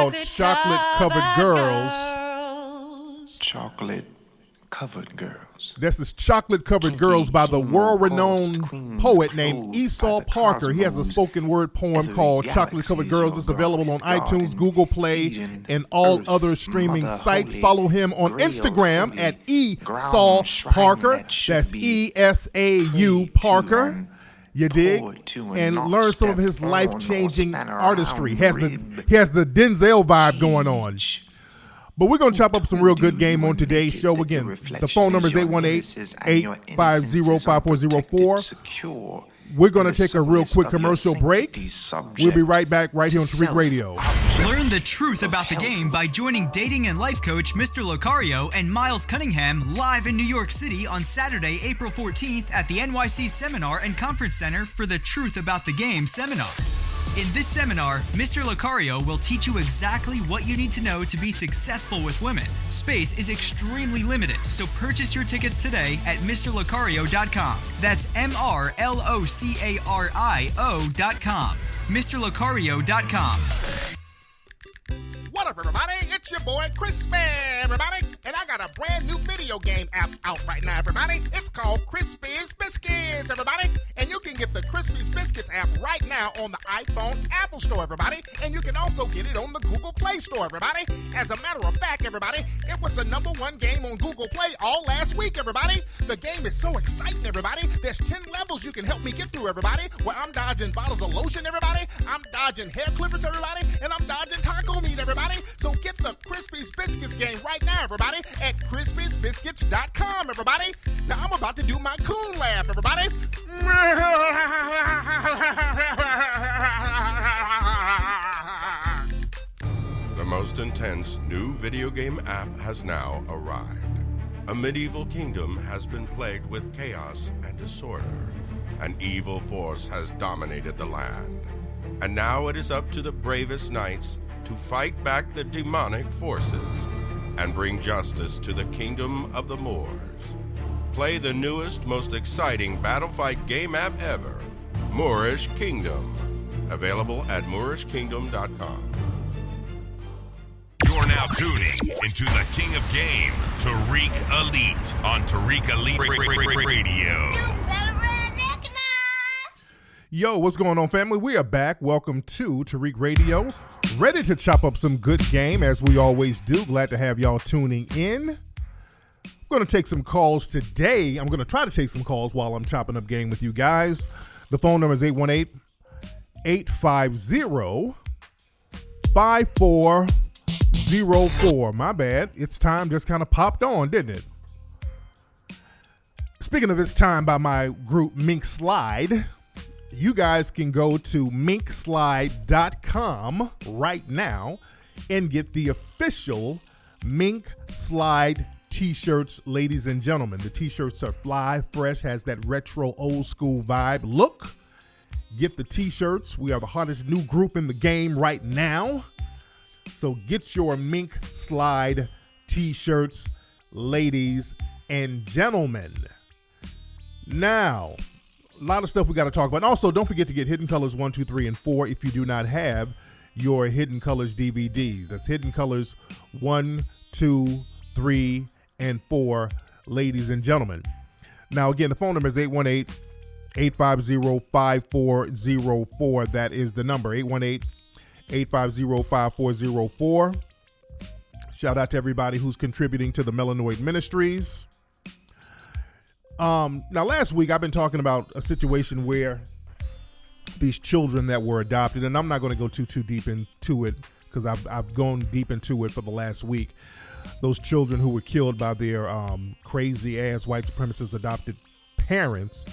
called Chocolate Covered Girls. Chocolate Covered Girls. This is Chocolate Covered Girls by the world-renowned poet named Esau Parker. He has a spoken word poem called Chocolate Covered Girls. It's available on iTunes, Google Play, and all other streaming sites. Follow him on Instagram at Esau Parker. That's ESAU Parker. You dig? And learn some of his life-changing artistry. He has the Denzel vibe going on. But we're going to chop up some real good game on today's show. Again, the phone number is 818-850-5404. We're going to take a real quick commercial break. We'll be right back right here on Tariq Radio. Learn the truth about the game by joining dating and life coach Mr. Locario and Miles Cunningham live in New York City on Saturday, April 14th at the NYC Seminar and Conference Center for the Truth About the Game seminar. In this seminar, Mr. Locario will teach you exactly what you need to know to be successful with women. Space is extremely limited, so purchase your tickets today at MrLocario.com. That's MrLocario.com. MrLocario.com. What up, everybody? It's your boy, Crispy, everybody. And I got a brand new video game app out right now, everybody. It's called Crispy's Biscuits, everybody. And you can get the Crispy's Biscuits app right now on the iPhone Apple Store, everybody. And you can also get it on the Google Play Store, everybody. As a matter of fact, everybody, it was the #1 game on Google Play all last week, everybody. The game is so exciting, everybody. There's 10 levels you can help me get through, everybody, where I'm dodging bottles of lotion, everybody. I'm dodging hair clippers, everybody. And I'm dodging taco meat, everybody. So get the Crispy's Biscuits game right now, everybody, at crispysbiscuits.com, everybody. Now I'm about to do my coon laugh, everybody. The most intense new video game app has now arrived. A medieval kingdom has been plagued with chaos and disorder. An evil force has dominated the land. And now it is up to the bravest knights to fight back the demonic forces and bring justice to the kingdom of the Moors. Play the newest, most exciting battle fight game app ever, Moorish Kingdom. Available at moorishkingdom.com. You're now tuning into the King of Game, Tariq Elite, on Tariq Elite Radio. Yo, what's going on, family? We are back. Welcome to Tariq Radio. Ready to chop up some good game, as we always do. Glad to have y'all tuning in. I'm going to take some calls today. I'm going to try to take some calls while I'm chopping up game with you guys. The phone number is 818-850-5404. My bad. It's time just kind of popped on, didn't it? Speaking of It's Time by my group Mink Slide, you guys can go to minkslide.com right now and get the official Mink Slide t-shirts, ladies and gentlemen. The t-shirts are fly, fresh, has that retro old school vibe look. Get the t-shirts. We are the hottest new group in the game right now. So get your Mink Slide t-shirts, ladies and gentlemen. Now, a lot of stuff we got to talk about. And also, don't forget to get Hidden Colors 1, 2, 3, and 4 if you do not have your Hidden Colors DVDs. That's Hidden Colors 1, 2, 3, and 4, ladies and gentlemen. Now, again, the phone number is 818-850-5404. That is the number, 818-850-5404. Shout out to everybody who's contributing to the Melanoid Ministries. Now, last week, I've been talking about a situation where these children that were adopted, and I'm not going to go too deep into it because I've gone deep into it for the last week. Those children who were killed by their crazy-ass white supremacist adopted parents.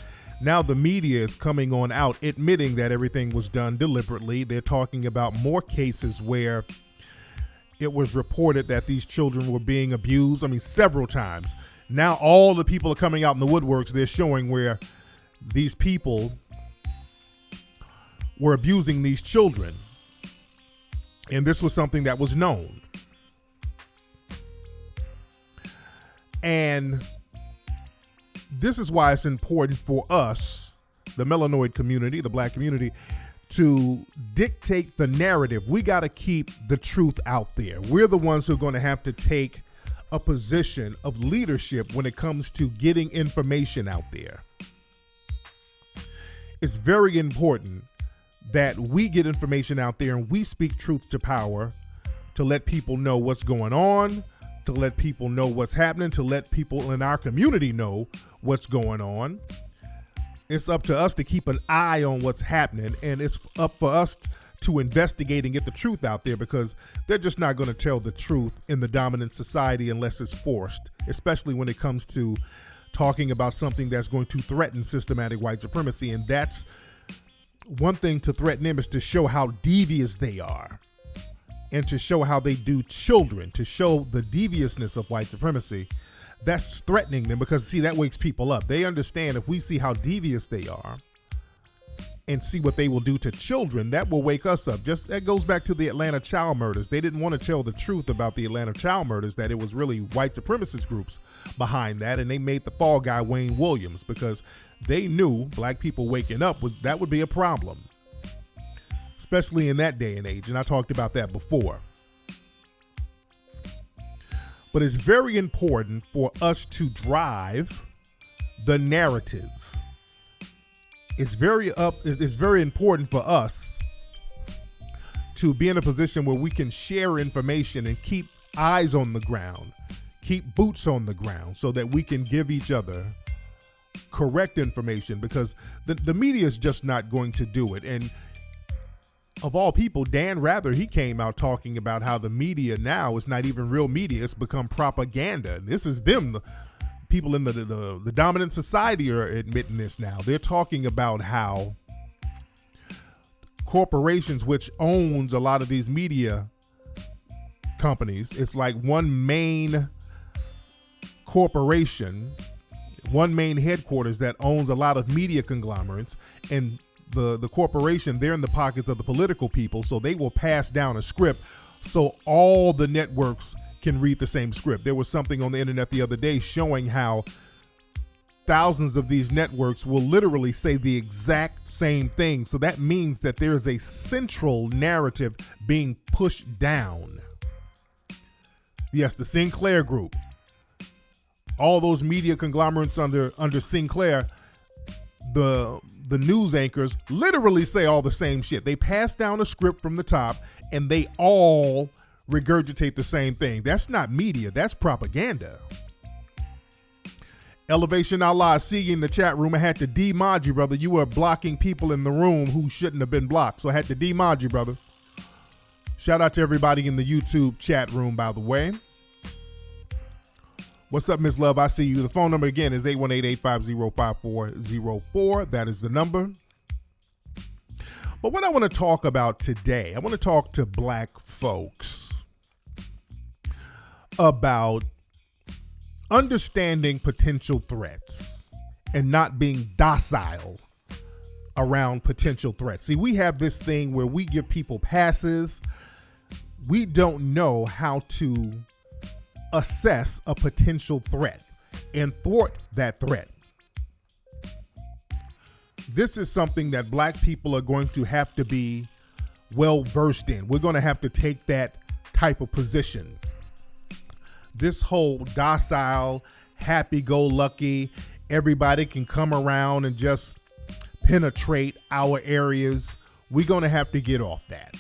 Now the media is coming on out admitting that everything was done deliberately. They're talking about more cases where it was reported that these children were being abused. I mean, several times. Now all the people are coming out in the woodworks. They're showing where these people were abusing these children. And this was something that was known. And this is why it's important for us, the Melanoid community, the black community, to dictate the narrative, we got to keep the truth out there. We're the ones who are going to have to take a position of leadership when it comes to getting information out there. It's very important that we get information out there and we speak truth to power to let people know what's going on, to let people know what's happening, to let people in our community know what's going on. It's up to us to keep an eye on what's happening, and it's up for us to investigate and get the truth out there, because they're just not going to tell the truth in the dominant society unless it's forced, especially when it comes to talking about something that's going to threaten systematic white supremacy. And that's one thing to threaten them, is to show how devious they are and to show how they do children, to show the deviousness of white supremacy. That's threatening them, because, see, that wakes people up. They understand if we see how devious they are and see what they will do to children, that will wake us up. Just that goes back to the Atlanta child murders. They didn't want to tell the truth about the Atlanta child murders, that it was really white supremacist groups behind that, and they made the fall guy Wayne Williams, because they knew black people waking up that would be a problem, especially in that day and age. And I talked about that before. But it's very important for us to drive the narrative. It's very important for us to be in a position where we can share information and keep eyes on the ground, keep boots on the ground, so that we can give each other correct information, because the media is just not going to do it. And of all people, Dan Rather, he came out talking about how the media now is not even real media, it's become propaganda. And this is them, the people in the dominant society are admitting this now. They're talking about how corporations, which owns a lot of these media companies, it's like one main corporation, one main headquarters that owns a lot of media conglomerates, and the corporation, they're in the pockets of the political people, so they will pass down a script so all the networks can read the same script. There was something on the internet the other day showing how thousands of these networks will literally say the exact same thing. So that means that there is a central narrative being pushed down. Yes, the Sinclair Group, all those media conglomerates under Sinclair, the news anchors literally say all the same shit. They pass down a script from the top and they all regurgitate the same thing. That's not media, that's propaganda. Elevation Allah, I see you in the chat room. I had to demod you, brother. You were blocking people in the room who shouldn't have been blocked, so I had to demod you, brother. Shout out to everybody in the YouTube chat room, by the way. What's up, Miss Love? I see you. The phone number again is 818-850-5404. That is the number. But what I want to talk about today, I want to talk to black folks about understanding potential threats and not being docile around potential threats. See, we have this thing where we give people passes. We don't know how to assess a potential threat and thwart that threat. This is something that black people are going to have to be well versed in. We're going to have to take that type of position. This whole docile, happy-go-lucky, everybody can come around and just penetrate our areas, we're going to have to get off that.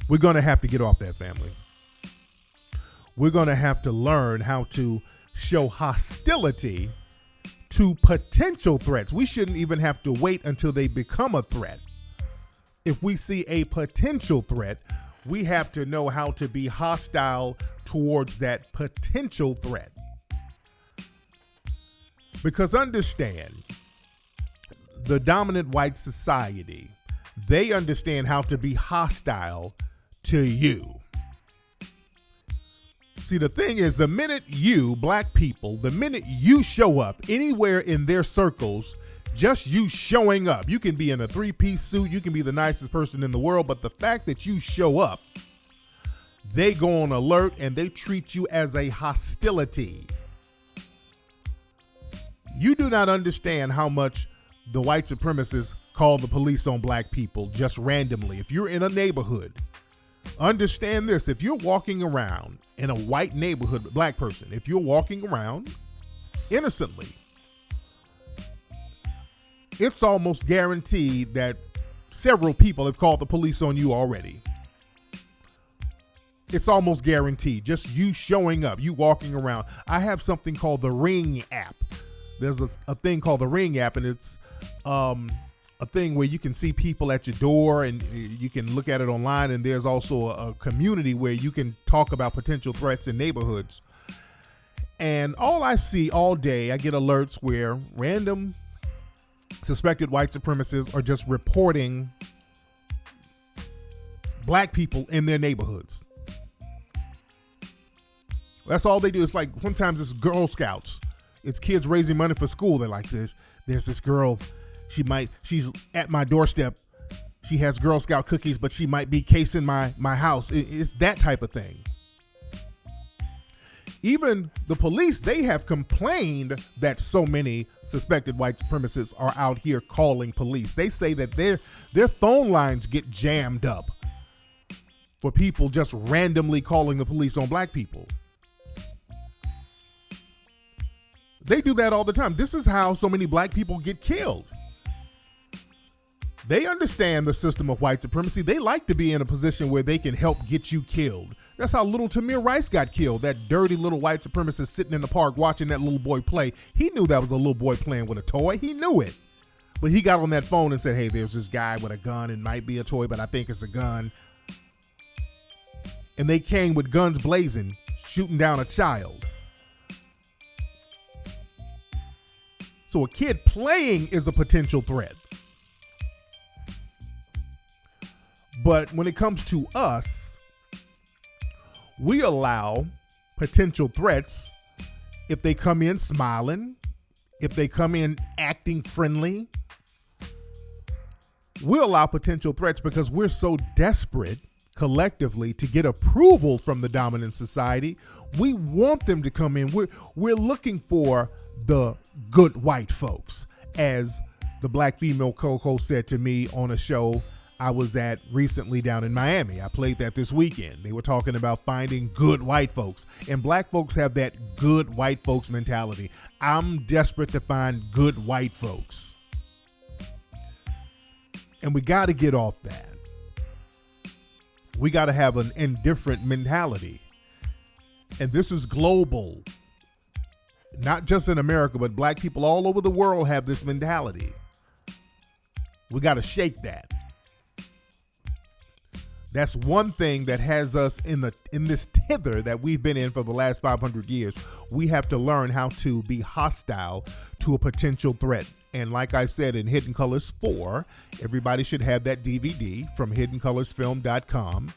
We're going to have to get off that, family. We're going to have to learn how to show hostility to potential threats. We shouldn't even have to wait until they become a threat. If we see a potential threat, we have to know how to be hostile towards that potential threat. Because understand, the dominant white society, they understand how to be hostile to you. See, the thing is, the minute you, black people, the minute you show up anywhere in their circles, just you showing up, you can be in a 3-piece suit, you can be the nicest person in the world, but the fact that you show up, they go on alert and they treat you as a hostility. You do not understand how much the white supremacists call the police on black people just randomly. If you're in a neighborhood, understand this. If you're walking around in a white neighborhood, black person, if you're walking around innocently, it's almost guaranteed that several people have called the police on you already. It's almost guaranteed. Just you showing up, you walking around. I have something called the Ring app. There's a thing called the Ring app, and it's a thing where you can see people at your door, and you can look at it online, and there's also a community where you can talk about potential threats in neighborhoods. And all I see all day, I get alerts where random suspected white supremacists are just reporting black people in their neighborhoods. That's all they do. It's like sometimes it's Girl Scouts. It's kids raising money for school. They're like, there's this girl. She's at my doorstep. She has Girl Scout cookies, but she might be casing my house. It's that type of thing. Even the police, they have complained that so many suspected white supremacists are out here calling police. They say that their phone lines get jammed up for people just randomly calling the police on black people. They do that all the time. This is how so many black people get killed. They understand the system of white supremacy. They like to be in a position where they can help get you killed. That's how little Tamir Rice got killed. That dirty little white supremacist sitting in the park watching that little boy play. He knew that was a little boy playing with a toy. He knew it. But he got on that phone and said, hey, there's this guy with a gun. It might be a toy, but I think it's a gun. And they came with guns blazing, shooting down a child. So a kid playing is a potential threat. But when it comes to us, we allow potential threats if they come in smiling, if they come in acting friendly. We allow potential threats because we're so desperate collectively to get approval from the dominant society. We want them to come in. We're looking for the good white folks, as the black female co-host said to me on a show I was at recently down in Miami. I played that this weekend. They were talking about finding good white folks, and black folks have that good white folks mentality. I'm desperate to find good white folks. And we got to get off that. We got to have an indifferent mentality. And this is global. Not just in America, but black people all over the world have this mentality. We got to shake that. That's one thing that has us in this tether that we've been in for the last 500 years. We have to learn how to be hostile to a potential threat. And like I said in Hidden Colors 4, everybody should have that DVD from hiddencolorsfilm.com.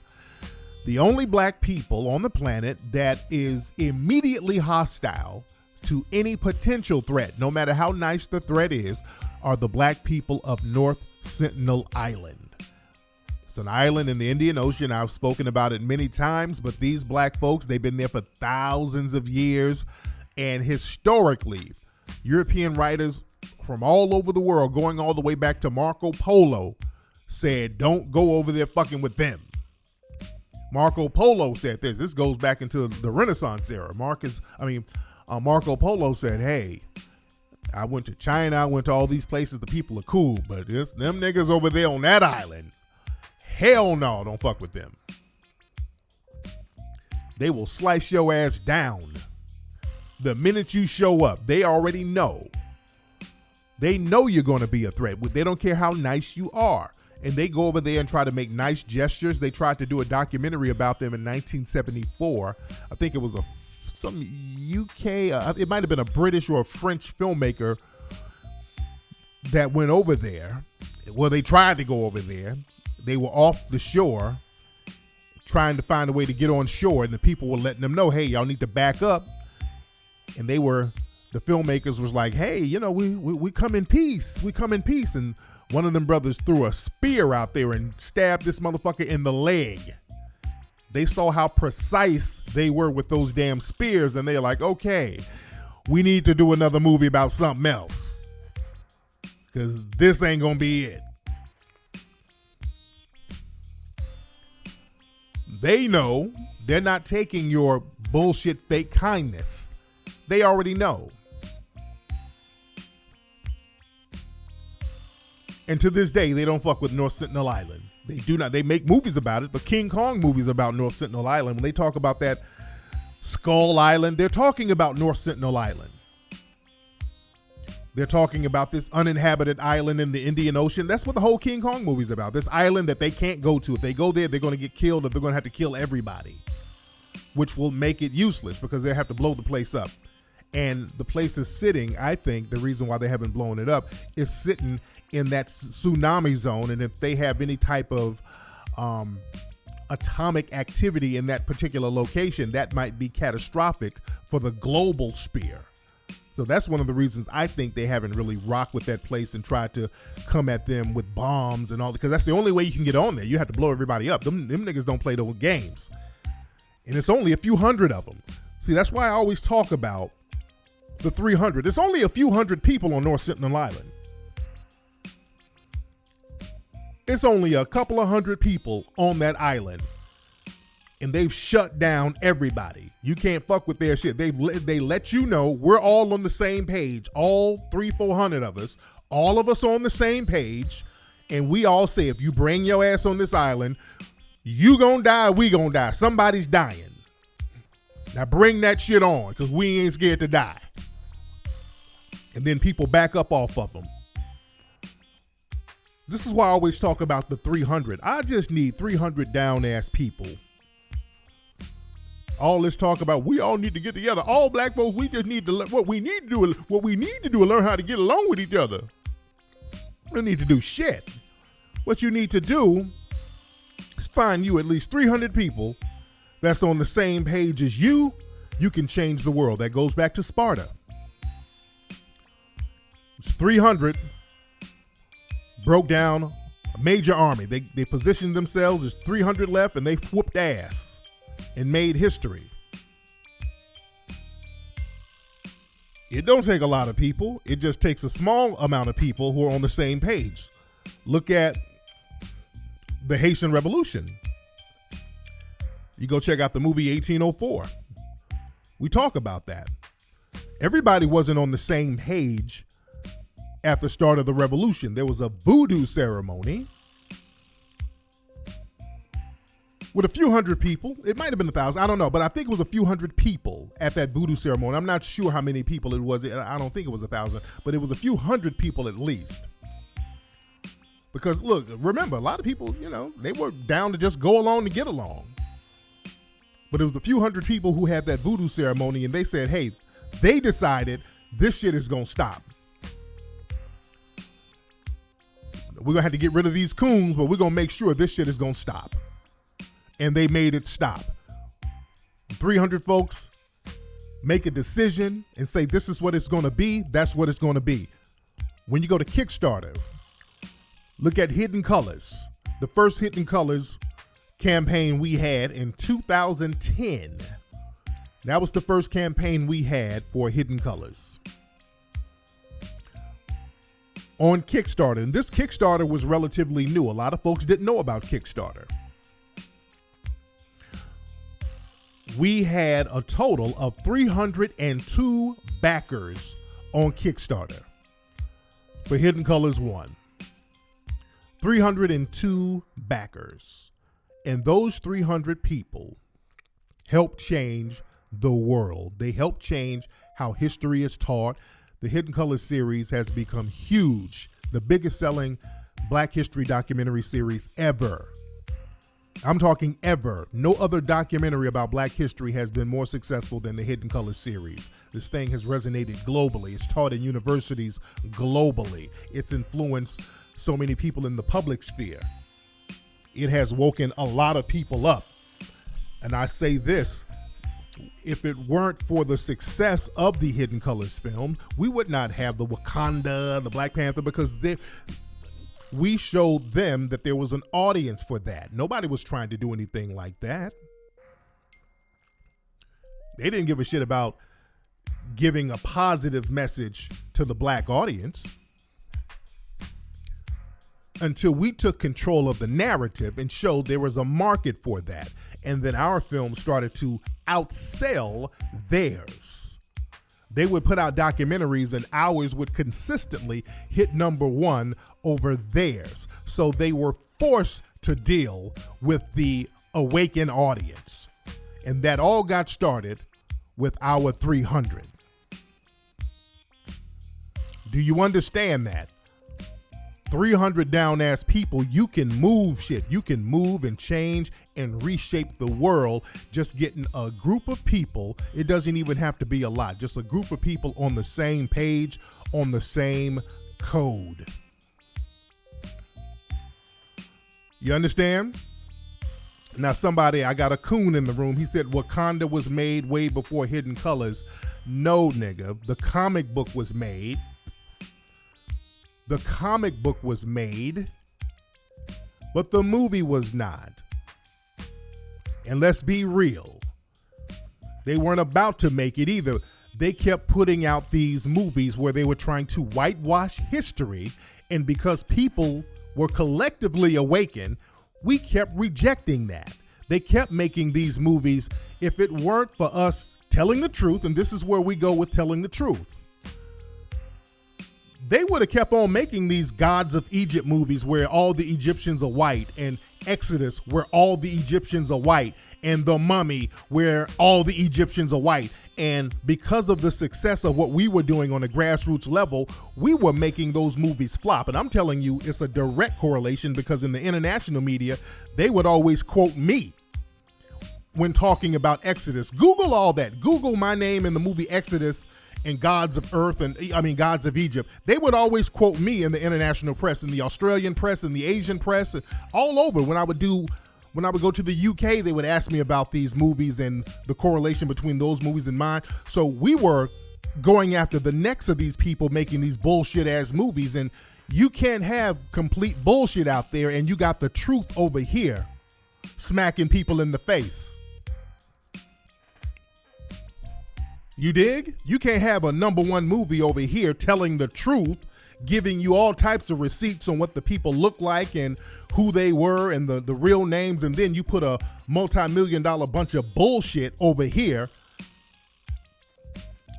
The only black people on the planet that is immediately hostile to any potential threat, no matter how nice the threat is, are the black people of North Sentinel Island. It's an island in the Indian Ocean. I've spoken about it many times, but these black folks, they've been there for thousands of years. And historically, European writers from all over the world, going all the way back to Marco Polo, said, don't go over there fucking with them. Marco Polo said this. This goes back into the Renaissance era. Marco Polo said, hey, I went to China. I went to all these places. The people are cool, but it's them niggas over there on that island. Hell no, don't fuck with them. They will slice your ass down. The minute you show up, they already know. They know you're going to be a threat. They don't care how nice you are. And they go over there and try to make nice gestures. They tried to do a documentary about them in 1974. I think it was some UK, it might have been a British or a French filmmaker that went over there. Well, they tried to go over there. They were off the shore trying to find a way to get on shore, and the people were letting them know, hey, y'all need to back up. And the filmmakers was like, hey, we come in peace. We come in peace. And one of them brothers threw a spear out there and stabbed this motherfucker in the leg. They saw how precise they were with those damn spears, and they're like, okay, we need to do another movie about something else. because this ain't going to be it. They know they're not taking your bullshit fake kindness. They already know. And to this day, they don't fuck with North Sentinel Island. They do not. They make movies about it, but King Kong movies about North Sentinel Island. When they talk about that Skull Island, they're talking about North Sentinel Island. They're talking about this uninhabited island in the Indian Ocean. That's what the whole King Kong movie's about. This island that they can't go to. If they go there, they're going to get killed, or they're going to have to kill everybody, which will make it useless because they have to blow the place up. And the place is sitting, I think, the reason why they haven't blown it up is sitting in that tsunami zone. And if they have any type of atomic activity in that particular location, that might be catastrophic for the global sphere. So that's one of the reasons I think they haven't really rocked with that place and tried to come at them with bombs and all, because that's the only way you can get on there. You have to blow everybody up. Them niggas don't play those games. And it's only a few hundred of them. See, that's why I always talk about the 300. It's only a few hundred people on North Sentinel Island. It's only a couple of hundred people on that island. And they've shut down everybody. You can't fuck with their shit. They let you know we're all on the same page. All 300-400 of us. All of us on the same page. And we all say, if you bring your ass on this island, you gonna die, we gonna die. Somebody's dying. Now bring that shit on, because we ain't scared to die. And then people back up off of them. This is why I always talk about the 300. I just need 300 down-ass people. All this talk about we all need to get together. All black folks, we just need to what we need to do is learn how to get along with each other. We don't need to do shit. What you need to do is find you at least 300 people that's on the same page as you. You can change the world. That goes back to Sparta. It's 300 broke down a major army. They positioned themselves as 300 left, and they whooped ass and made history. It don't take a lot of people. It just takes a small amount of people who are on the same page. Look at the Haitian Revolution. You go check out the movie 1804. We talk about that. Everybody wasn't on the same page at the start of the revolution. There was a voodoo ceremony with a few hundred people. It might have been 1,000. I don't know, but I think it was a few hundred people at that voodoo ceremony. I'm not sure how many people it was. I don't think it was 1,000, but it was a few hundred people at least. Because look, remember, a lot of people, they were down to just go along to get along. But it was a few hundred people who had that voodoo ceremony, and they said, hey, they decided this shit is going to stop. We're going to have to get rid of these coons, but we're going to make sure this shit is going to stop. And they made it stop. 300 folks make a decision and say, this is what it's going to be. That's what it's going to be. When you go to Kickstarter, look at Hidden Colors. The first Hidden Colors campaign we had in 2010. That was the first campaign we had for Hidden Colors on Kickstarter. And this Kickstarter was relatively new. A lot of folks didn't know about Kickstarter. We had a total of 302 backers on Kickstarter for Hidden Colors 1. 302 backers. And those 300 people helped change the world. They helped change how history is taught. The Hidden Colors series has become huge. The biggest selling Black history documentary series ever. I'm talking ever. No other documentary about Black history has been more successful than the Hidden Colors series. This thing has resonated globally. It's taught in universities globally. It's influenced so many people in the public sphere. It has woken a lot of people up. And I say this, if it weren't for the success of the Hidden Colors film, we would not have the Wakanda, the Black Panther, because we showed them that there was an audience for that. Nobody was trying to do anything like that. They didn't give a shit about giving a positive message to the Black audience. until we took control of the narrative and showed there was a market for that. And then our film started to outsell theirs. They would put out documentaries and ours would consistently hit #1 over theirs. So they were forced to deal with the awakened audience. And that all got started with our 300. Do you understand that? 300 down-ass people, you can move shit. You can move and change and reshape the world just getting a group of people. It doesn't even have to be a lot. Just a group of people on the same page, on the same code. You understand? Now I got a coon in the room. He said Wakanda was made way before Hidden Colors. No, nigga. The comic book was made. The comic book was made, but the movie was not. And let's be real. They weren't about to make it either. They kept putting out these movies where they were trying to whitewash history, and because people were collectively awakened, we kept rejecting that. They kept making these movies. If it weren't for us telling the truth, and this is where we go with telling the truth, they would have kept on making these Gods of Egypt movies where all the Egyptians are white, and Exodus where all the Egyptians are white, and The Mummy where all the Egyptians are white. And because of the success of what we were doing on a grassroots level, we were making those movies flop. And I'm telling you, it's a direct correlation, because in the international media, they would always quote me when talking about Exodus. Google all that. Google my name in the movie Exodus and Gods of Earth, and Gods of Egypt. They would always quote me in the international press, in the Australian press, in the Asian press, and all over. When I would go to the UK, they would ask me about these movies and the correlation between those movies and mine. So we were going after the necks of these people making these bullshit ass movies, and you can't have complete bullshit out there and you got the truth over here smacking people in the face. You dig? You can't have a #1 movie over here telling the truth, giving you all types of receipts on what the people look like and who they were and the real names, and then you put a multi-million-dollar bunch of bullshit over here.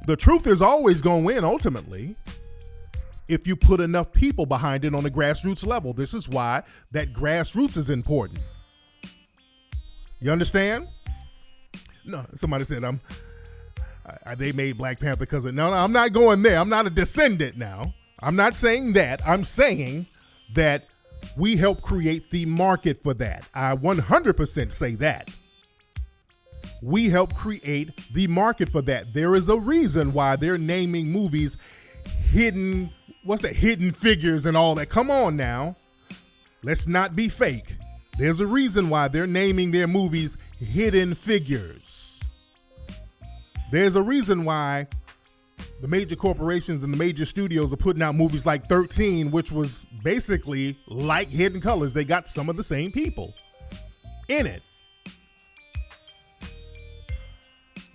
The truth is always going to win ultimately if you put enough people behind it on a grassroots level. This is why that grassroots is important. You understand? No, somebody said they made Black Panther because of... No, I'm not going there. I'm not a descendant now. I'm not saying that. I'm saying that we help create the market for that. I 100% say that. We help create the market for that. There is a reason why they're naming movies hidden... What's that? Hidden Figures and all that. Come on now. Let's not be fake. There's a reason why they're naming their movies Hidden Figures. There's a reason why the major corporations and the major studios are putting out movies like 13, which was basically like Hidden Colors. They got some of the same people in it.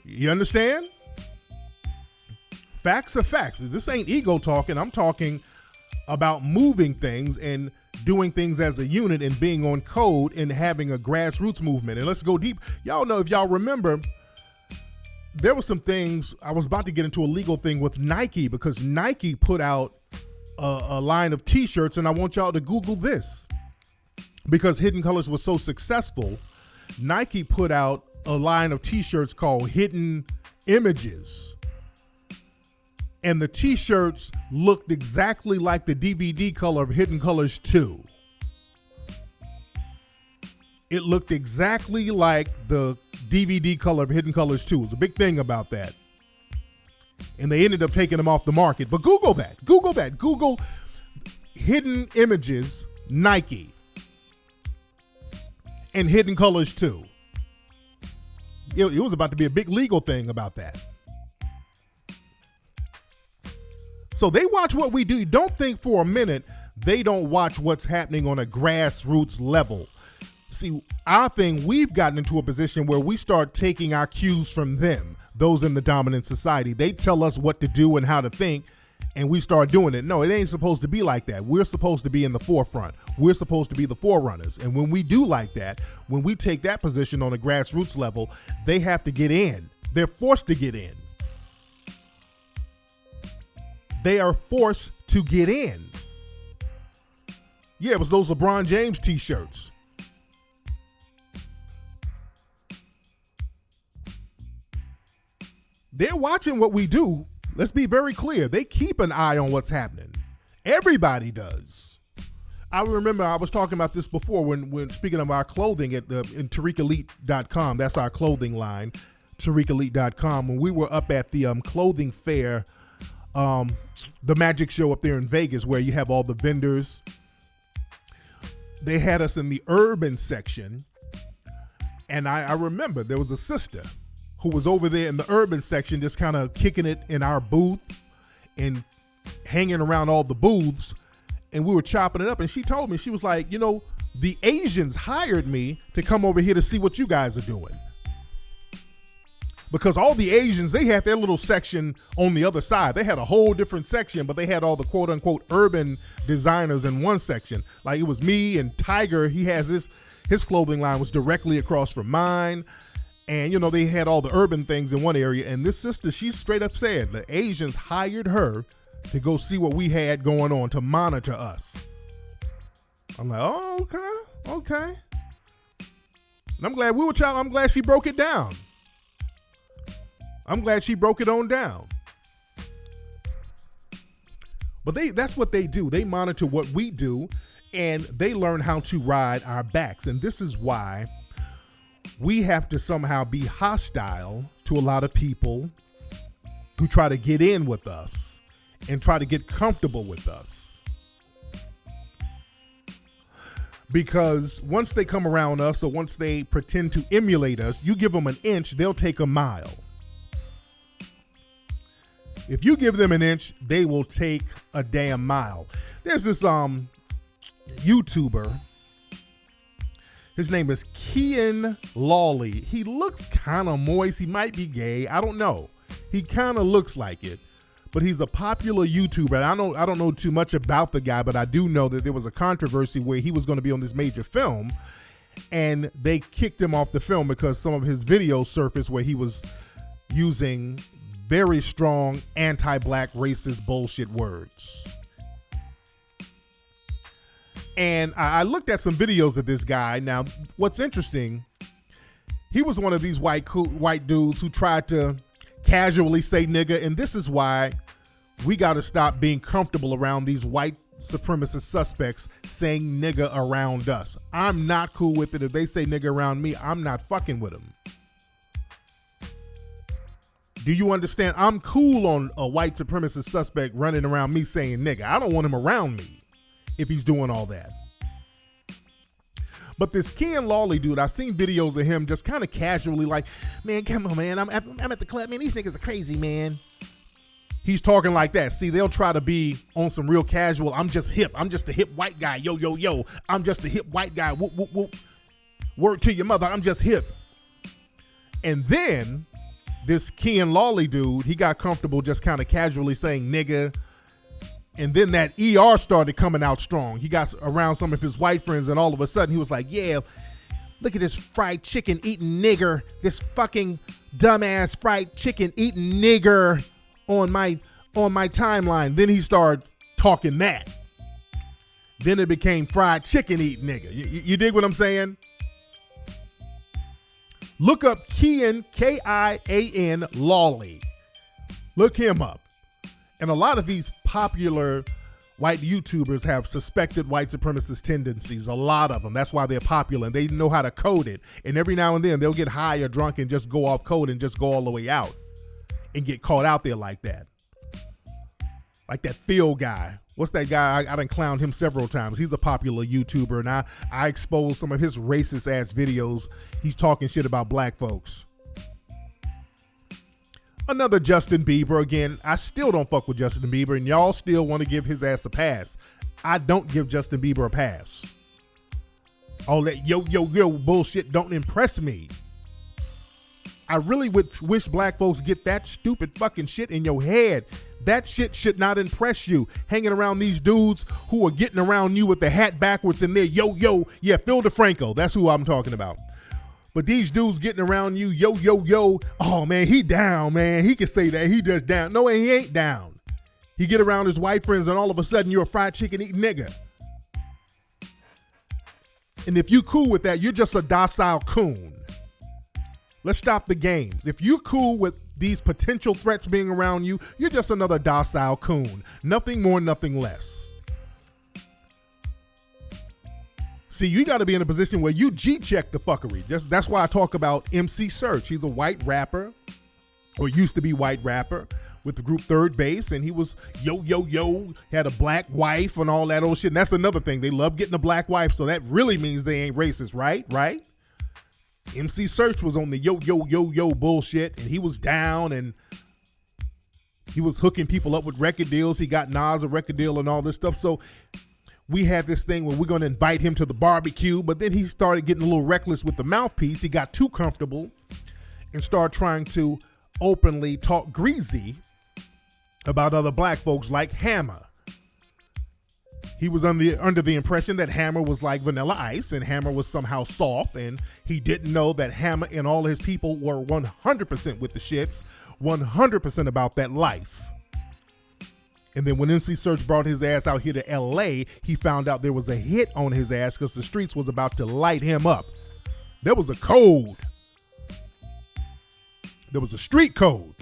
You understand? Facts are facts. This ain't ego talking. I'm talking about moving things and doing things as a unit and being on code and having a grassroots movement. And let's go deep. Y'all know, if y'all remember, there were some things, I was about to get into a legal thing with Nike, because Nike put out a line of t-shirts, and I want y'all to Google this. Because Hidden Colors was so successful, Nike put out a line of t-shirts called Hidden Images. And the t-shirts looked exactly like the DVD color of Hidden Colors 2. It looked exactly like the DVD color of Hidden Colors 2. It was a big thing about that. And they ended up taking them off the market. But Google that. Google Hidden Images Nike and Hidden Colors 2. It was about to be a big legal thing about that. So they watch what we do. Don't think for a minute they don't watch what's happening on a grassroots level. See, our thing, we've gotten into a position where we start taking our cues from them, those in the dominant society. They tell us what to do and how to think, and we start doing it. No, it ain't supposed to be like that. We're supposed to be in the forefront. We're supposed to be the forerunners. And when we do like that, when we take that position on a grassroots level, they have to get in. They're forced to get in. They are forced to get in. Yeah, it was those LeBron James t-shirts. They're watching what we do. Let's be very clear. They keep an eye on what's happening. Everybody does. I remember I was talking about this before when speaking of our clothing in TariqElite.com. That's our clothing line, TariqElite.com. When we were up at the clothing fair, the magic show up there in Vegas, where you have all the vendors. They had us in the urban section. And I remember there was a sister who was over there in the urban section just kind of kicking it in our booth and hanging around all the booths, and we were chopping it up, and she told me, she was like, you know, the Asians hired me to come over here to see what you guys are doing. Because all the Asians, they had their little section on the other side. They had a whole different section, but they had all the quote unquote urban designers in one section. Like it was me and Tiger. He has his clothing line was directly across from mine. And, you know, they had all the urban things in one area. And this sister, she straight up said the Asians hired her to go see what we had going on, to monitor us. I'm like, oh, okay. And I'm glad I'm glad she broke it down. I'm glad she broke it on down. But that's what they do. They monitor what we do, and they learn how to ride our backs. And this is why we have to somehow be hostile to a lot of people who try to get in with us and try to get comfortable with us. Because once they come around us, or once they pretend to emulate us, you give them an inch, they'll take a mile. If you give them an inch, they will take a damn mile. There's this YouTuber. His name is Kian Lawley. He looks kind of moist. He might be gay. I don't know. He kind of looks like it. But he's a popular YouTuber. I don't know too much about the guy, but I do know that there was a controversy where he was going to be on this major film, and they kicked him off the film because some of his videos surfaced where he was using very strong anti-black racist bullshit words. And I looked at some videos of this guy. Now, what's interesting, he was one of these white dudes who tried to casually say nigga, and this is why we got to stop being comfortable around these white supremacist suspects saying nigga around us. I'm not cool with it. If they say nigga around me, I'm not fucking with them. Do you understand? I'm cool on a white supremacist suspect running around me saying nigga. I don't want him around me if he's doing all that. But this Ken Lawley dude, I've seen videos of him just kind of casually like, man, come on, man. I'm at the club, man. These niggas are crazy, man. He's talking like that. See, they'll try to be on some real casual, I'm just hip. I'm just a hip white guy. Yo, yo, yo. I'm just a hip white guy. Whoop, whoop, whoop. Word to your mother. I'm just hip. And then this Ken Lawley dude, he got comfortable just kind of casually saying nigga. And then that ER started coming out strong. He got around some of his white friends, and all of a sudden he was like, yeah, look at this fried chicken eating nigger, this fucking dumbass fried chicken eating nigger on my timeline. Then he started talking that. Then it became fried chicken eating nigger. You dig what I'm saying? Look up Kian, Kian Lawley. Look him up. And a lot of these popular white YouTubers have suspected white supremacist tendencies, a lot of them. That's why they're popular, and they know how to code it. And every now and then they'll get high or drunk and just go off code and just go all the way out and get caught out there like that. Like that Phil guy. What's that guy? I done clowned him several times. He's a popular YouTuber, and I exposed some of his racist ass videos. He's talking shit about black folks. Another Justin Bieber. Again, I still don't fuck with Justin Bieber, and y'all still want to give his ass a pass. I don't give Justin Bieber a pass. All that yo bullshit don't impress me. I really would wish black folks get that stupid fucking shit in your head. That shit should not impress you. Hanging around these dudes who are getting around you with the hat backwards and they're yo. Yeah, Phil DeFranco. That's who I'm talking about. But these dudes getting around you, yo. Oh, man, he down, man. He can say that. He just down. No, he ain't down. He get around his white friends and all of a sudden you're a fried chicken eating nigga. And if you cool with that, you're just a docile coon. Let's stop the games. If you're cool with these potential threats being around you, you're just another docile coon. Nothing more, nothing less. See, you got to be in a position where you G-check the fuckery. That's why I talk about MC Search. He's a white rapper, or used to be white rapper, with the group Third Base, and he was yo, had a black wife and all that old shit. And that's another thing. They love getting a black wife, so that really means they ain't racist, right? Right? MC Search was on the yo bullshit, and he was down, and he was hooking people up with record deals. He got Nas a record deal and all this stuff. So we had this thing where we're going to invite him to the barbecue, but then he started getting a little reckless with the mouthpiece. He got too comfortable and started trying to openly talk greasy about other black folks like Hammer. He was under the impression that Hammer was like Vanilla Ice and Hammer was somehow soft, and he didn't know that Hammer and all his people were 100% with the shits, 100% about that life. And then when MC Search brought his ass out here to LA, he found out there was a hit on his ass because the streets was about to light him up. There was a code. There was a street code.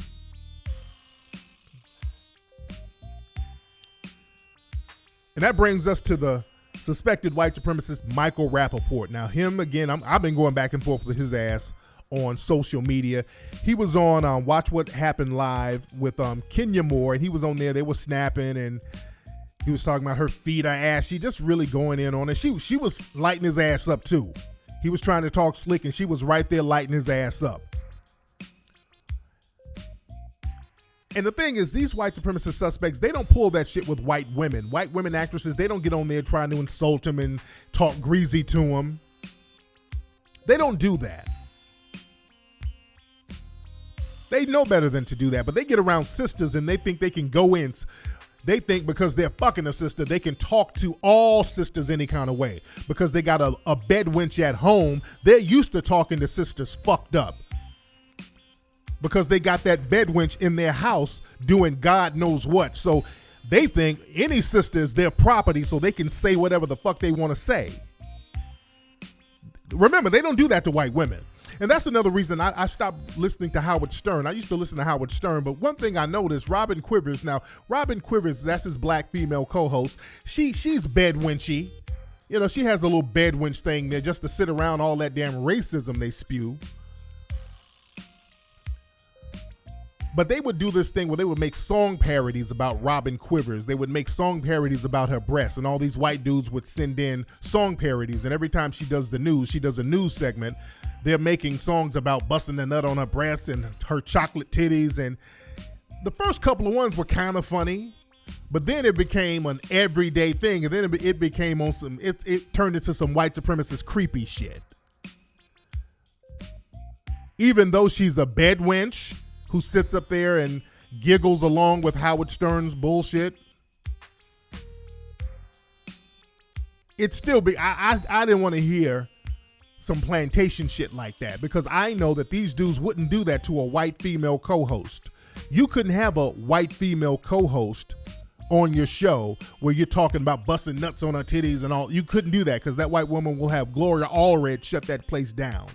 And that brings us to the suspected white supremacist Michael Rappaport. Now him, again, I've been going back and forth with his ass on social media. He was on Watch What Happened Live with Kenya Moore, and he was on there. They were snapping, and he was talking about her feet, her ass. She just really going in on it. She was lighting his ass up too. He was trying to talk slick, and she was right there lighting his ass up. And the thing is, these white supremacist suspects, they don't pull that shit with white women. White women actresses, they don't get on there trying to insult them and talk greasy to them. They don't do that. They know better than to do that, but they get around sisters and they think they can go in. They think because they're fucking a sister, they can talk to all sisters any kind of way. Because they got a bed wench at home, they're used to talking to sisters fucked up. Because they got that bed wench in their house doing God knows what. So they think any sister is their property, so they can say whatever the fuck they want to say. Remember, they don't do that to white women. And that's another reason I stopped listening to Howard Stern. I used to listen to Howard Stern, but one thing I noticed, Robin Quivers, that's his black female co-host. She's bed wenchy. You know, she has a little bed wench thing there just to sit around all that damn racism they spew. But they would do this thing where they would make song parodies about Robin Quivers. They would make song parodies about her breasts, and all these white dudes would send in song parodies. And every time she does the news, she does a news segment, they're making songs about busting the nut on her breasts and her chocolate titties. And the first couple of ones were kind of funny, but then it became an everyday thing. And then it became on some, it turned into some white supremacist creepy shit. Even though she's a bed wench who sits up there and giggles along with Howard Stern's bullshit, it still be, I didn't want to hear some plantation shit like that, because I know that these dudes wouldn't do that to a white female co-host. You couldn't have a white female co-host on your show where you're talking about busting nuts on her titties and all. You couldn't do that, because that white woman will have Gloria Allred shut that place down.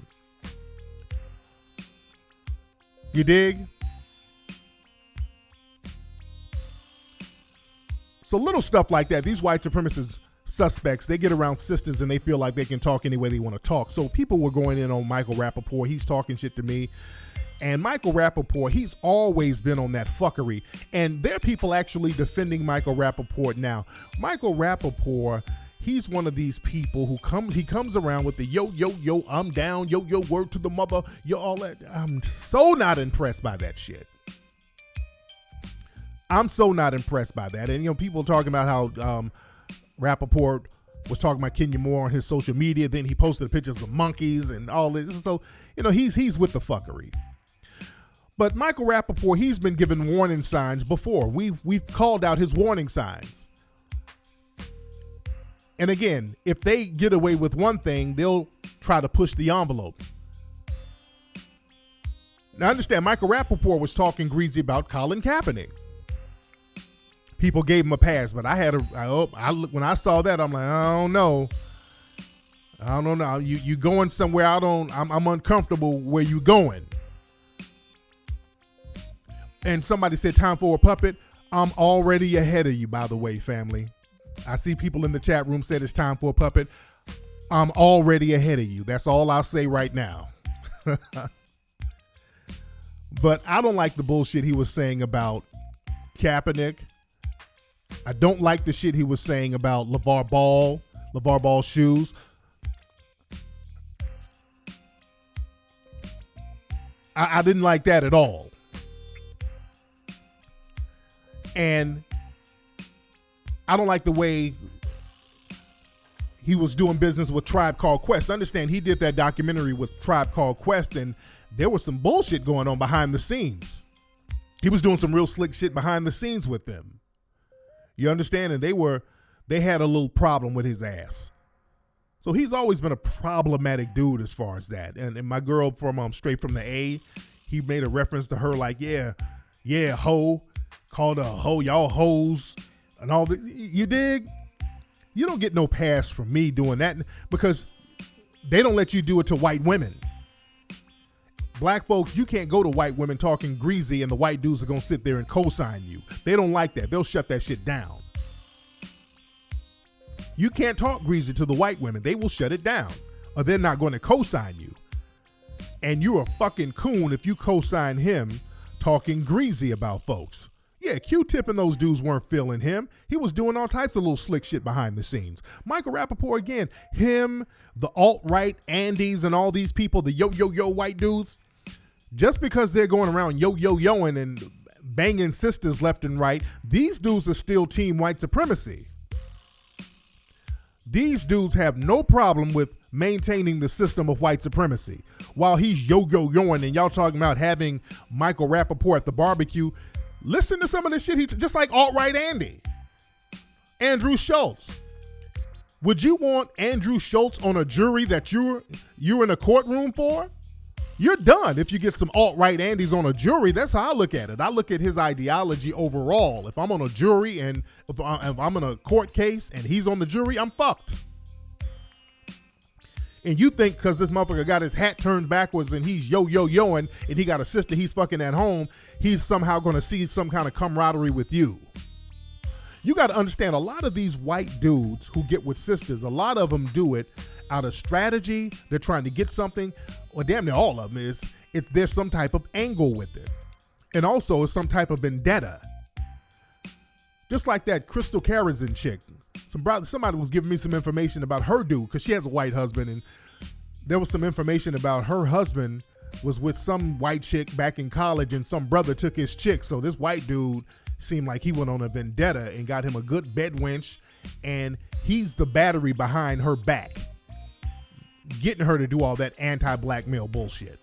You dig? So little stuff like that, these white supremacist suspects, they get around sisters and they feel like they can talk any way they want to talk. So people were going in on Michael Rappaport. He's talking shit to me. And Michael Rappaport, he's always been on that fuckery. And there are people actually defending Michael Rappaport now. Michael Rappaport, he's one of these people who comes around with the yo, I'm down, yo, word to the mother, yo, all that. I'm so not impressed by that shit. I'm so not impressed by that. And, you know, people talking about how Rappaport was talking about Kenya Moore on his social media. Then he posted pictures of monkeys and all this. So, you know, he's with the fuckery. But Michael Rappaport, he's been given warning signs before. We've called out his warning signs. And again, if they get away with one thing, they'll try to push the envelope. Now, understand, Michael Rappaport was talking greasy about Colin Kaepernick. People gave him a pass, but when I saw that, I'm like, I don't know. You going somewhere? I'm uncomfortable where you going. And somebody said, time for a puppet. I'm already ahead of you, by the way, family. I see people in the chat room said it's time for a puppet. I'm already ahead of you. That's all I'll say right now. But I don't like the bullshit he was saying about Kaepernick. I don't like the shit he was saying about LeVar Ball's shoes. I didn't like that at all. And I don't like the way he was doing business with Tribe Called Quest. Understand, he did that documentary with Tribe Called Quest, and there was some bullshit going on behind the scenes. He was doing some real slick shit behind the scenes with them. You understand? And they had a little problem with his ass. So he's always been a problematic dude as far as that. And my girl from Straight from the A, he made a reference to her like, yeah, hoe, called her a hoe, y'all hoes, and all that. You dig? You don't get no pass from me doing that because they don't let you do it to white women. Black folks, you can't go to white women talking greasy and the white dudes are going to sit there and co-sign you. They don't like that. They'll shut that shit down. You can't talk greasy to the white women. They will shut it down or they're not going to co-sign you. And you're a fucking coon if you co-sign him talking greasy about folks. Yeah, Q-Tip and those dudes weren't feeling him. He was doing all types of little slick shit behind the scenes. Michael Rappaport, again, him, the alt-right Andes and all these people, the yo-yo-yo white dudes, just because they're going around yo-yo-yoing and banging sisters left and right, these dudes are still team white supremacy. These dudes have no problem with maintaining the system of white supremacy. While he's yo-yo-yoing and y'all talking about having Michael Rappaport at the barbecue, listen to some of this shit. Just like alt-right Andy. Andrew Schultz. Would you want Andrew Schultz on a jury that you're in a courtroom for? You're done if you get some alt-right Andys on a jury. That's how I look at it. I look at his ideology overall. If I'm on a jury and if I'm in a court case and he's on the jury, I'm fucked. And you think because this motherfucker got his hat turned backwards and he's yo-yo-yoing and he got a sister he's fucking at home, he's somehow going to see some kind of camaraderie with you. You got to understand, a lot of these white dudes who get with sisters, a lot of them do it out of strategy. They're trying to get something, or damn near all of them is, there's some type of angle with it. And also it's some type of vendetta. Just like that Crystal Karazin chick. Somebody was giving me some information about her dude, because she has a white husband, and there was some information about her husband was with some white chick back in college, and some brother took his chick. So this white dude seemed like he went on a vendetta and got him a good bed wench, and he's the battery behind her back, getting her to do all that anti-black male bullshit.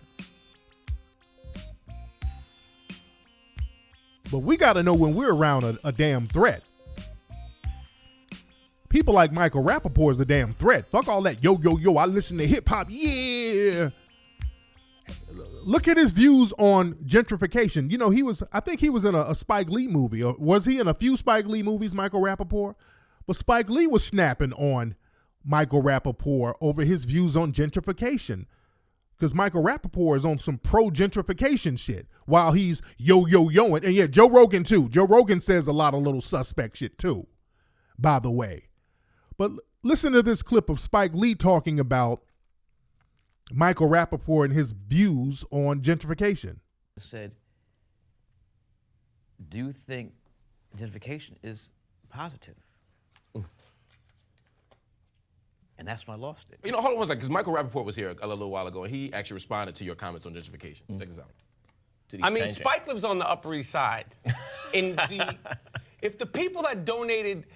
But we got to know when we're around a damn threat. People like Michael Rappaport is a damn threat. Fuck all that yo-yo-yo, I listen to hip-hop, yeah. Look at his views on gentrification. You know, I think he was in a Spike Lee movie. Or was he in a few Spike Lee movies, Michael Rappaport? But Spike Lee was snapping on Michael Rappaport over his views on gentrification. Because Michael Rappaport is on some pro-gentrification shit while he's yo-yo-yoing. And yeah, Joe Rogan too. Joe Rogan says a lot of little suspect shit too, by the way. But listen to this clip of Spike Lee talking about Michael Rappaport and his views on gentrification. Said, do you think gentrification is positive? And that's when I lost it. You know, hold on one second, because Michael Rappaport was here a little while ago, and he actually responded to your comments on gentrification. Check this out. I mean, Spike lives on the Upper East Side. If the people that donated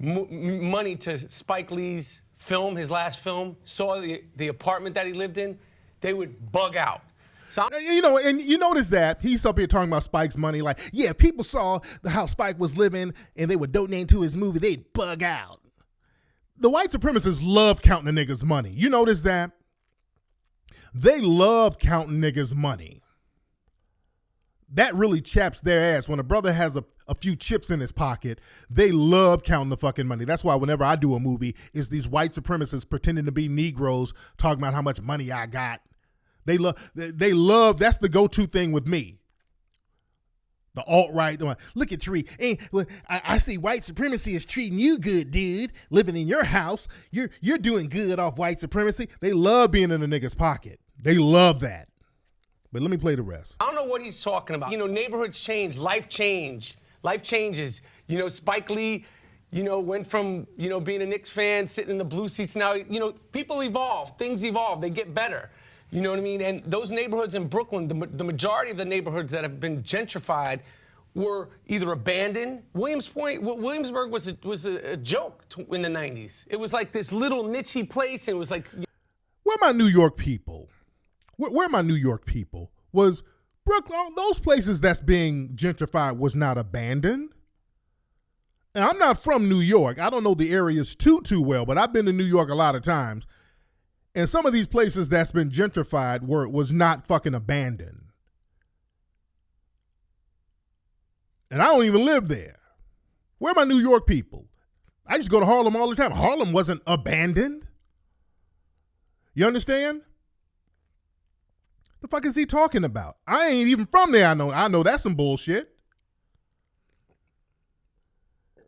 money to Spike Lee's film, his last film, saw the apartment that he lived in, they would bug out. And you notice that he's up here talking about Spike's money. Like, yeah, if people saw how Spike was living and they were donating to his movie, they'd bug out. The white supremacists love counting the niggas' money. You notice that? They love counting niggas' money. That really chaps their ass. When a brother has a few chips in his pocket, they love counting the fucking money. That's why whenever I do a movie, it's these white supremacists pretending to be Negroes talking about how much money I got. They love, that's the go-to thing with me. The alt-right, look at Tariq. I see white supremacy is treating you good, dude. Living in your house, you're doing good off white supremacy. They love being in a nigga's pocket. They love that. But let me play the rest. I don't know what he's talking about. Neighborhoods change, life changes. Spike Lee, went from, being a Knicks fan, sitting in the blue seats. Now, people evolve, things evolve, they get better. You know what I mean? And those neighborhoods in Brooklyn, the majority of the neighborhoods that have been gentrified were either abandoned. Williamsburg was a joke in the 90s. It was like this little niche-y place. It was like... Where are my New York people? Where are my New York people? Was Brooklyn, those places that's being gentrified was not abandoned? And I'm not from New York. I don't know the areas too well, but I've been to New York a lot of times. And some of these places that's been gentrified was not fucking abandoned. And I don't even live there. Where are my New York people? I used to go to Harlem all the time. Harlem wasn't abandoned. You understand? The fuck is he talking about? I ain't even from there. I know that's some bullshit.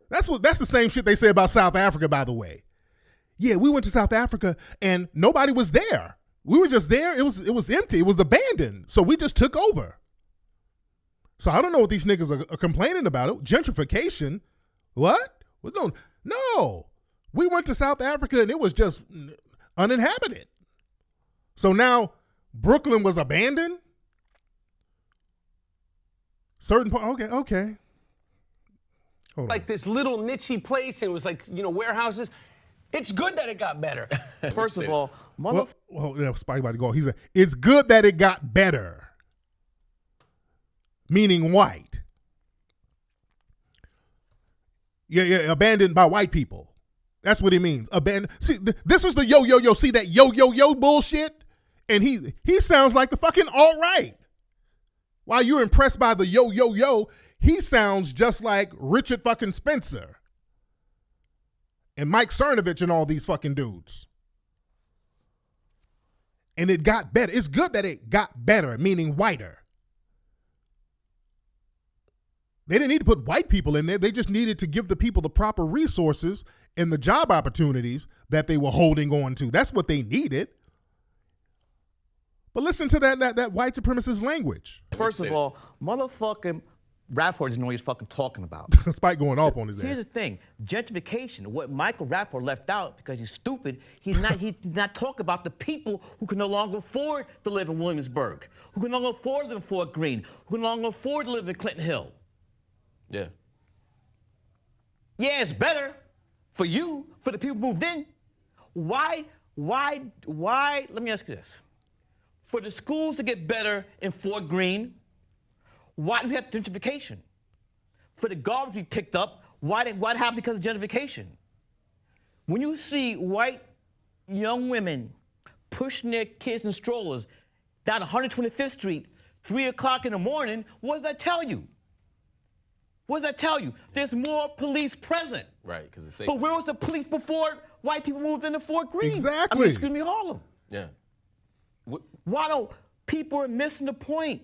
That's the same shit they say about South Africa, by the way. Yeah, we went to South Africa and nobody was there. We were just there. It was empty. It was abandoned. So we just took over. So I don't know what these niggas are complaining about. It. Gentrification? What? No. We went to South Africa and it was just uninhabited. So now Brooklyn was abandoned? Certain part. Okay. Hold like on. This little niche-y place and it was like, warehouses. It's good that it got better. First of all, Spike about to go. He said, it's good that it got better. Meaning white. Yeah, abandoned by white people. That's what he means. Abandoned. See, this is the yo. See that yo bullshit? And he sounds like the fucking alt-right. While you're impressed by the yo, he sounds just like Richard fucking Spencer. And Mike Cernovich and all these fucking dudes. And it got better. It's good that it got better, meaning whiter. They didn't need to put white people in there. They just needed to give the people the proper resources and the job opportunities that they were holding on to. That's what they needed. But listen to that white supremacist language. First of all, motherfucking Rapport doesn't know what he's fucking talking about. Spike going off on his ass. Here's the thing. Gentrification, what Michael Rapport left out because he's stupid, he did not talk about the people who can no longer afford to live in Williamsburg, who can no longer afford to live in Fort Greene, who can no longer afford to live in Clinton Hill. Yeah. Yeah, it's better for you, for the people who moved in. Why, let me ask you this. For the schools to get better in Fort Greene, why do we have gentrification? For the garbage we picked up, why happened because of gentrification? When you see white young women pushing their kids in strollers down 125th Street, 3 o'clock in the morning, what does that tell you? What does that tell you? There's more police present. Right, because it's safe. But where was the police before white people moved into Fort Greene? Exactly. Harlem. Yeah. Why don't people are missing the point?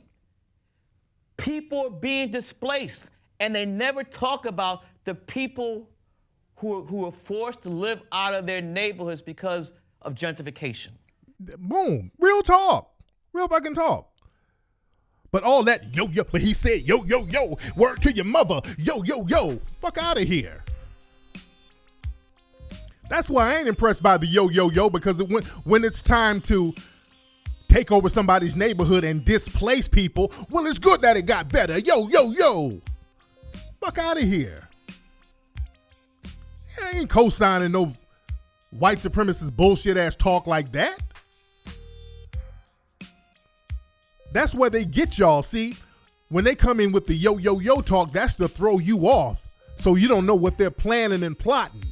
People are being displaced, and they never talk about the people who are forced to live out of their neighborhoods because of gentrification. Boom. Real talk. Real fucking talk. But all that yo, but he said yo, word to your mother, yo. Fuck out of here. That's why I ain't impressed by the yo, because when it's time to take over somebody's neighborhood and displace people, well, it's good that it got better. Yo. Fuck out of here. I ain't co-signing no white supremacist bullshit ass talk like that. That's where they get y'all. See, when they come in with the yo, yo, yo talk, that's to throw you off so you don't know what they're planning and plotting.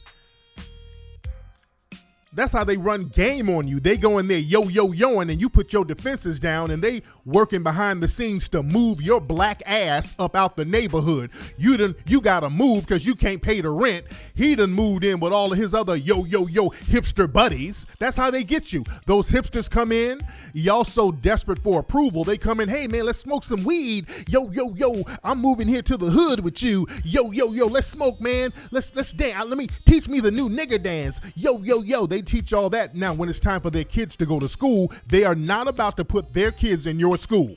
That's how they run game on you. They go in there yo-yo-yoing and you put your defenses down and they working behind the scenes to move your black ass up out the neighborhood. You gotta move because you can't pay the rent. He done moved in with all of his other yo-yo-yo hipster buddies. That's how they get you. Those hipsters come in, y'all so desperate for approval. They come in, hey man, let's smoke some weed. Yo-yo-yo, I'm moving here to the hood with you. Yo-yo-yo, let's smoke, man. Let's dance. Let me teach me the new nigga dance. Yo-yo-yo, they teach all that. Now, when it's time for their kids to go to school, they are not about to put their kids in your school.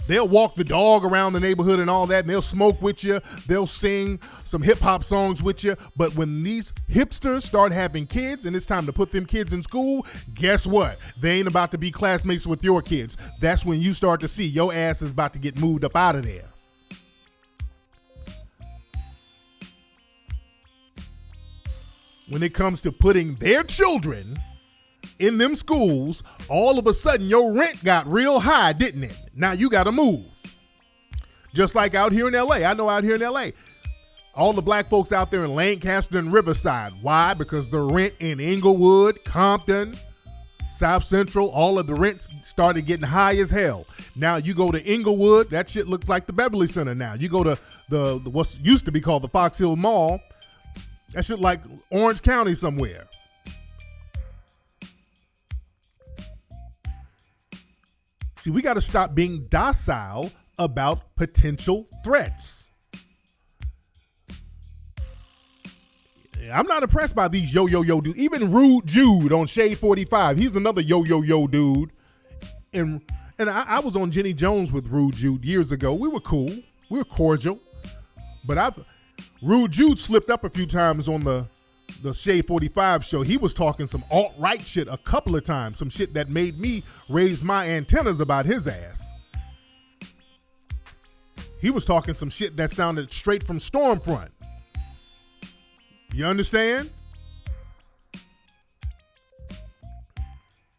They'll walk the dog around the neighborhood and all that, and they'll smoke with you. They'll sing some hip-hop songs with you. But when these hipsters start having kids and it's time to put them kids in school, guess what? They ain't about to be classmates with your kids. That's when you start to see your ass is about to get moved up out of there. When it comes to putting their children in them schools, all of a sudden your rent got real high, didn't it? Now you got to move. Just like out here in LA. I know out here in LA, all the black folks out there in Lancaster and Riverside. Why? Because the rent in Inglewood, Compton, South Central, all of the rents started getting high as hell. Now you go to Inglewood, that shit looks like the Beverly Center now. You go to the what's used to be called the Fox Hill Mall, that shit like Orange County somewhere. See, we got to stop being docile about potential threats. I'm not impressed by these yo-yo-yo dudes. Even Rude Jude on Shade 45, he's another yo-yo-yo dude. And I was on Jenny Jones with Rude Jude years ago. We were cool. We were cordial. But Rude Jude slipped up a few times on the Shade 45 show. He was talking some alt-right shit a couple of times, some shit that made me raise my antennas about his ass. He was talking some shit that sounded straight from Stormfront. You understand?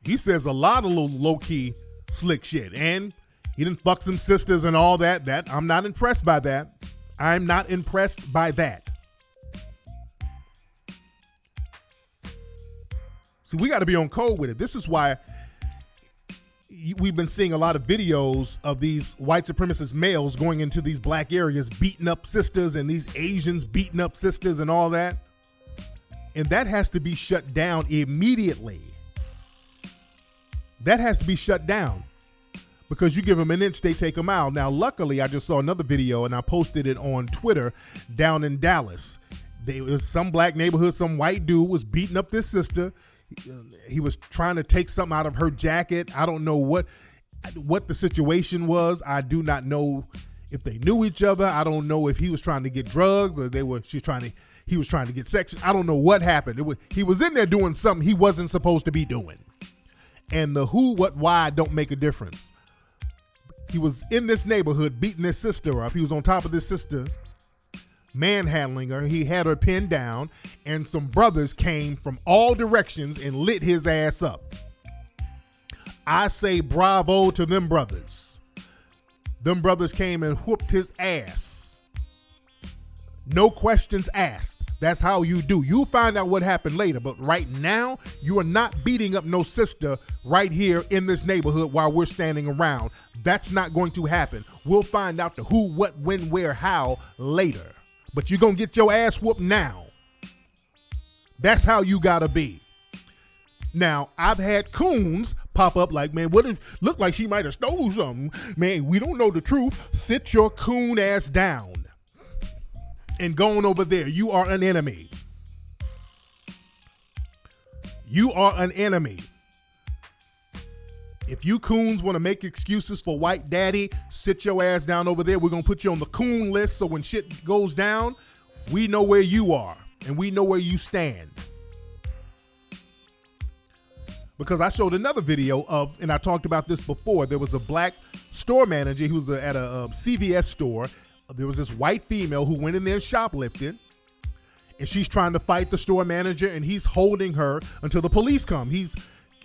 He says a lot of little low-key slick shit, and he done fuck some sisters and all that. That I'm not impressed by that. I'm not impressed by that. See, we got to be on code with it. This is why we've been seeing a lot of videos of these white supremacist males going into these black areas, beating up sisters, and these Asians beating up sisters and all that. And that has to be shut down immediately. That has to be shut down. Because you give them an inch, they take a mile. Now, luckily, I just saw another video, and I posted it on Twitter down in Dallas. It was some black neighborhood, some white dude was beating up this sister. He was trying to take something out of her jacket. I don't know what the situation was. I do not know if they knew each other. I don't know if he was trying to get drugs or he was trying to get sex. I don't know what happened. He was in there doing something he wasn't supposed to be doing. And the who, what, why don't make a difference. He was in this neighborhood beating this sister up. He was on top of this sister, manhandling her. He had her pinned down, and some brothers came from all directions and lit his ass up. I say bravo to them brothers. Them brothers came and whooped his ass. No questions asked. That's how you do. You'll find out what happened later, but right now, you are not beating up no sister right here in this neighborhood while we're standing around. That's not going to happen. We'll find out the who, what, when, where, how later. But you're going to get your ass whooped now. That's how you got to be. Now, I've had coons pop up like, man, what if, look like she might have stole something. Man, we don't know the truth. Sit your coon ass down. And going over there, you are an enemy. You are an enemy. If you coons want to make excuses for white daddy, sit your ass down over there. We're going to put you on the coon list so when shit goes down, we know where you are and we know where you stand. Because I showed another video of, and I talked about this before, there was a black store manager who was at a CVS store. There was this white female who went in there and shoplifted, and she's trying to fight the store manager, and he's holding her until the police come. He's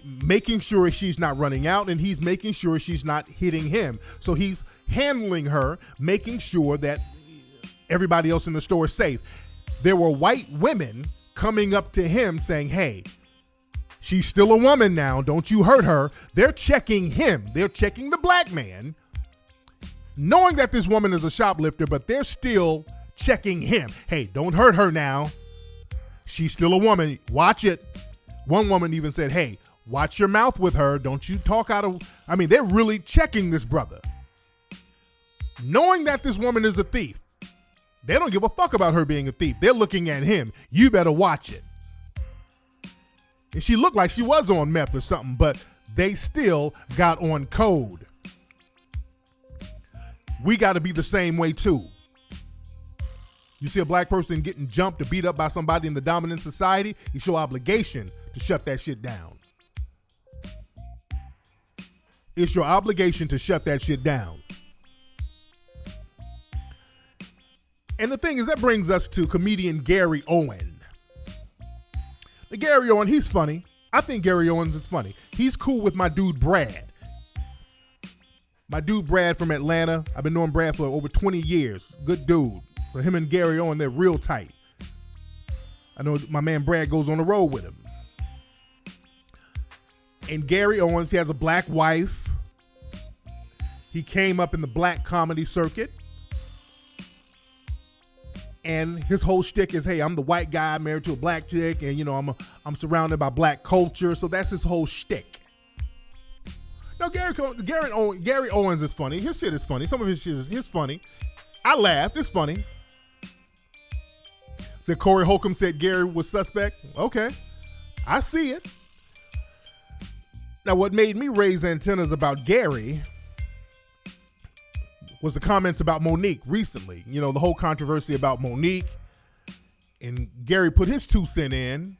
making sure she's not running out, and he's making sure she's not hitting him. So he's handling her, making sure that everybody else in the store is safe. There were white women coming up to him saying, hey, she's still a woman now. Don't you hurt her. They're checking him. They're checking the black man, knowing that this woman is a shoplifter, but they're still checking him. Hey, don't hurt her now. She's still a woman. Watch it. One woman even said, hey, watch your mouth with her. Don't you talk out of... I mean, they're really checking this brother. Knowing that this woman is a thief. They don't give a fuck about her being a thief. They're looking at him. You better watch it. And she looked like she was on meth or something, but they still got on code. We got to be the same way too. You see a black person getting jumped or beat up by somebody in the dominant society, it's your obligation to shut that shit down. It's your obligation to shut that shit down. And the thing is, that brings us to comedian Gary Owen. Now, Gary Owen, he's funny. I think Gary Owens is funny. He's cool with my dude Brad. My dude Brad from Atlanta. I've been knowing Brad for over 20 years. Good dude. For him and Gary Owen, they're real tight. I know my man Brad goes on the road with him. And Gary Owens, he has a black wife. He came up in the black comedy circuit. And his whole shtick is, hey, I'm the white guy married to a black chick, and I'm surrounded by black culture. So that's his whole shtick. No, Gary Owens is funny. His shit is funny. Some of his shit is funny. I laughed. It's funny. Said Corey Holcomb said Gary was suspect. Okay, I see it. Now, what made me raise antennas about Gary was the comments about Monique recently. You know, the whole controversy about Monique. And Gary put his 2 cents in.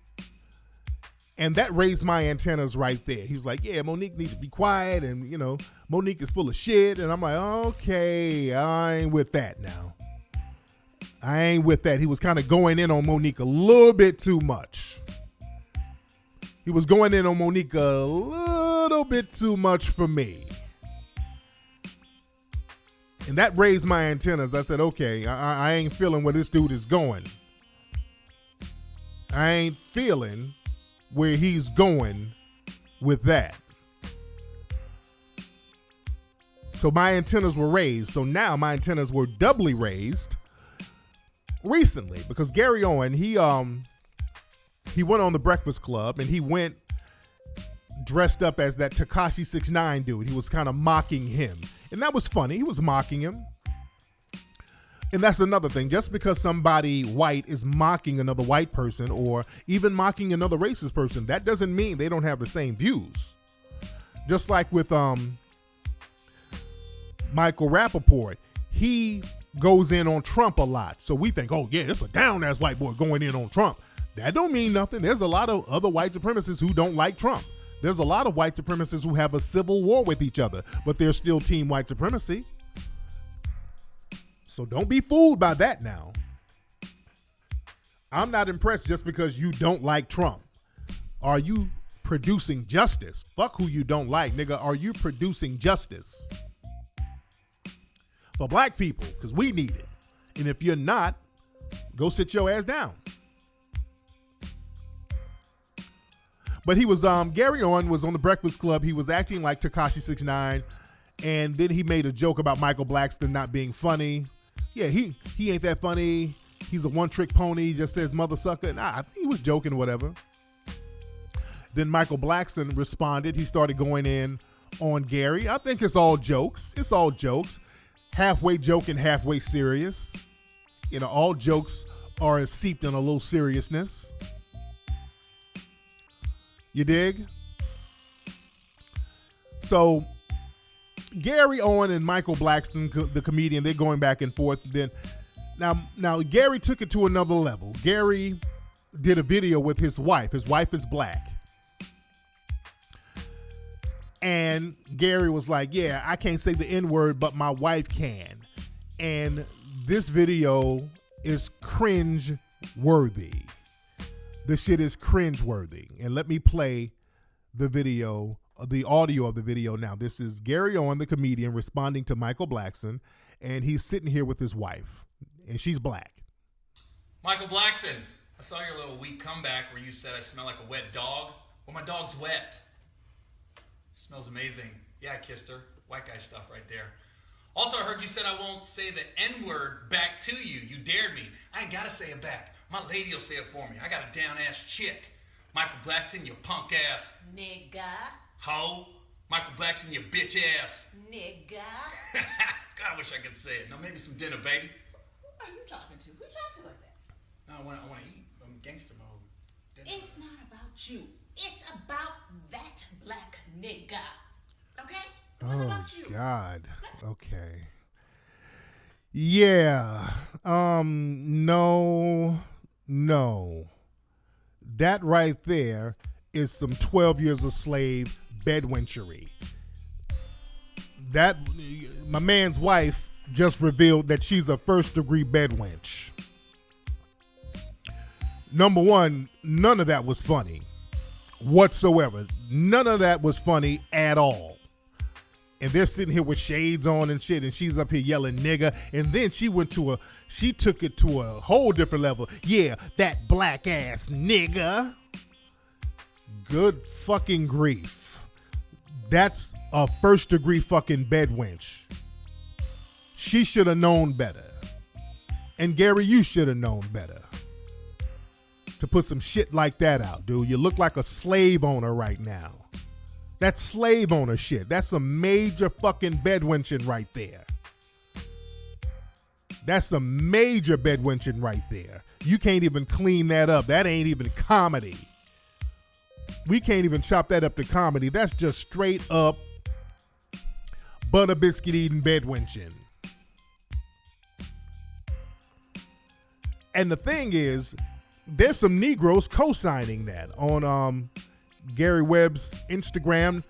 And that raised my antennas right there. He was like, yeah, Monique needs to be quiet. And, Monique is full of shit. And I'm like, okay, I ain't with that now. I ain't with that. He was kind of going in on Monique a little bit too much. He was going in on Monique a little bit too much for me. And that raised my antennas. I said, okay, I ain't feeling where this dude is going. I ain't feeling where he's going with that. So my antennas were raised. So now my antennas were doubly raised recently because Gary Owen, he went on the Breakfast Club and he went dressed up as that Tekashi 6ix9ine dude. He was kind of mocking him. And that was funny. He was mocking him. And that's another thing. Just because somebody white is mocking another white person or even mocking another racist person, that doesn't mean they don't have the same views. Just like with Michael Rappaport, he goes in on Trump a lot. So we think, oh yeah, it's a down-ass white boy going in on Trump. That don't mean nothing. There's a lot of other white supremacists who don't like Trump. There's a lot of white supremacists who have a civil war with each other, but they're still team white supremacy. So don't be fooled by that now. I'm not impressed just because you don't like Trump. Are you producing justice? Fuck who you don't like, nigga. Are you producing justice for black people? Because we need it. And if you're not, go sit your ass down. But he was, Gary Owen was on the Breakfast Club. He was acting like Tekashi 6ix9ine. And then he made a joke about Michael Blackston not being funny. Yeah, he ain't that funny. He's a one-trick pony. He just says mother sucker. Nah, he was joking or whatever. Then Michael Blackston responded. He started going in on Gary. I think it's all jokes. It's all jokes. Halfway joking, halfway serious. All jokes are seeped in a little seriousness. You dig? So Gary Owen and Michael Blackston, the comedian, they're going back and forth. Then now Gary took it to another level. Gary did a video with his wife. His wife is black. And Gary was like, yeah, I can't say the N-word, but my wife can. And this video is cringe worthy. This shit is cringe worthy. And let me play the video, the audio of the video now. This is Gary Owen, the comedian, responding to Michael Blackson, and he's sitting here with his wife, and she's black. Michael Blackson, I saw your little weak comeback where you said I smell like a wet dog. Well, my dog's wet. Smells amazing. Yeah, I kissed her. White guy stuff right there. Also, I heard you said I won't say the N-word back to you. You dared me. I ain't got to say it back. My lady will say it for me. I got a down-ass chick. Michael Blackson, you punk ass. Nigga. Ho. Michael Blackson, you bitch ass. Nigga. God, I wish I could say it. Now, maybe some dinner, baby. Who are you talking to? Who you talking to like that? No, I want to eat. I'm gangster mode. Dinner. It's not about you. It's about that black nigga. Okay? What's about you? God. Okay. Yeah. No. That right there is some 12 years a slave bedwenchery. That, my man's wife just revealed that she's a first-degree bedwench. Number one, none of that was funny whatsoever. None of that was funny at all. And they're sitting here with shades on and shit, and she's up here yelling nigga. And then she took it to a whole different level. Yeah, that black ass nigga. Good fucking grief. That's a first degree fucking bedwench. She should have known better. And Gary, you should have known better to put some shit like that out, dude. You look like a slave owner right now. That's slave owner shit. That's some major fucking bedwenching right there. That's some major bedwenching right there. You can't even clean that up. That ain't even comedy. We can't even chop that up to comedy. That's just straight up butter biscuit eating bedwenching. And the thing is, there's some Negroes co-signing that on Gary Webb's Instagram.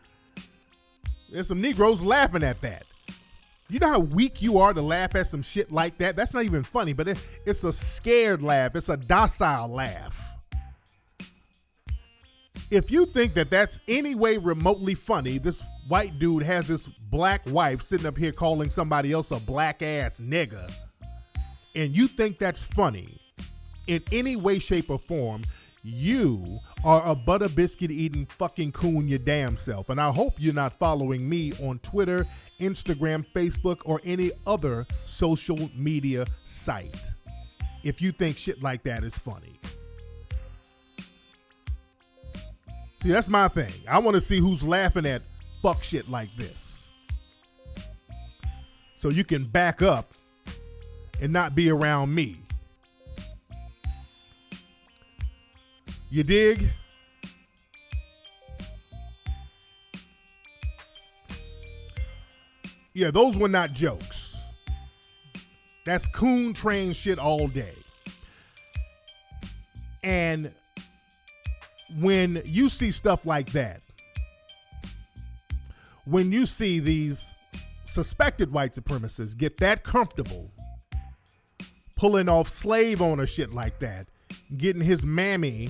There's some Negroes laughing at that. You know how weak you are to laugh at some shit like that? That's not even funny, but it's a scared laugh. It's a docile laugh. If you think that that's any way remotely funny, this white dude has this black wife sitting up here calling somebody else a black ass nigga, and you think that's funny in any way, shape, or form, you are a butter biscuit eating fucking coon your damn self. And I hope you're not following me on Twitter, Instagram, Facebook, or any other social media site if you think shit like that is funny. See, that's my thing. I want to see who's laughing at fuck shit like this, so you can back up and not be around me. You dig? Yeah, those were not jokes. That's coon train shit all day. And when you see stuff like that, when you see these suspected white supremacists get that comfortable pulling off slave owner shit like that, getting his mammy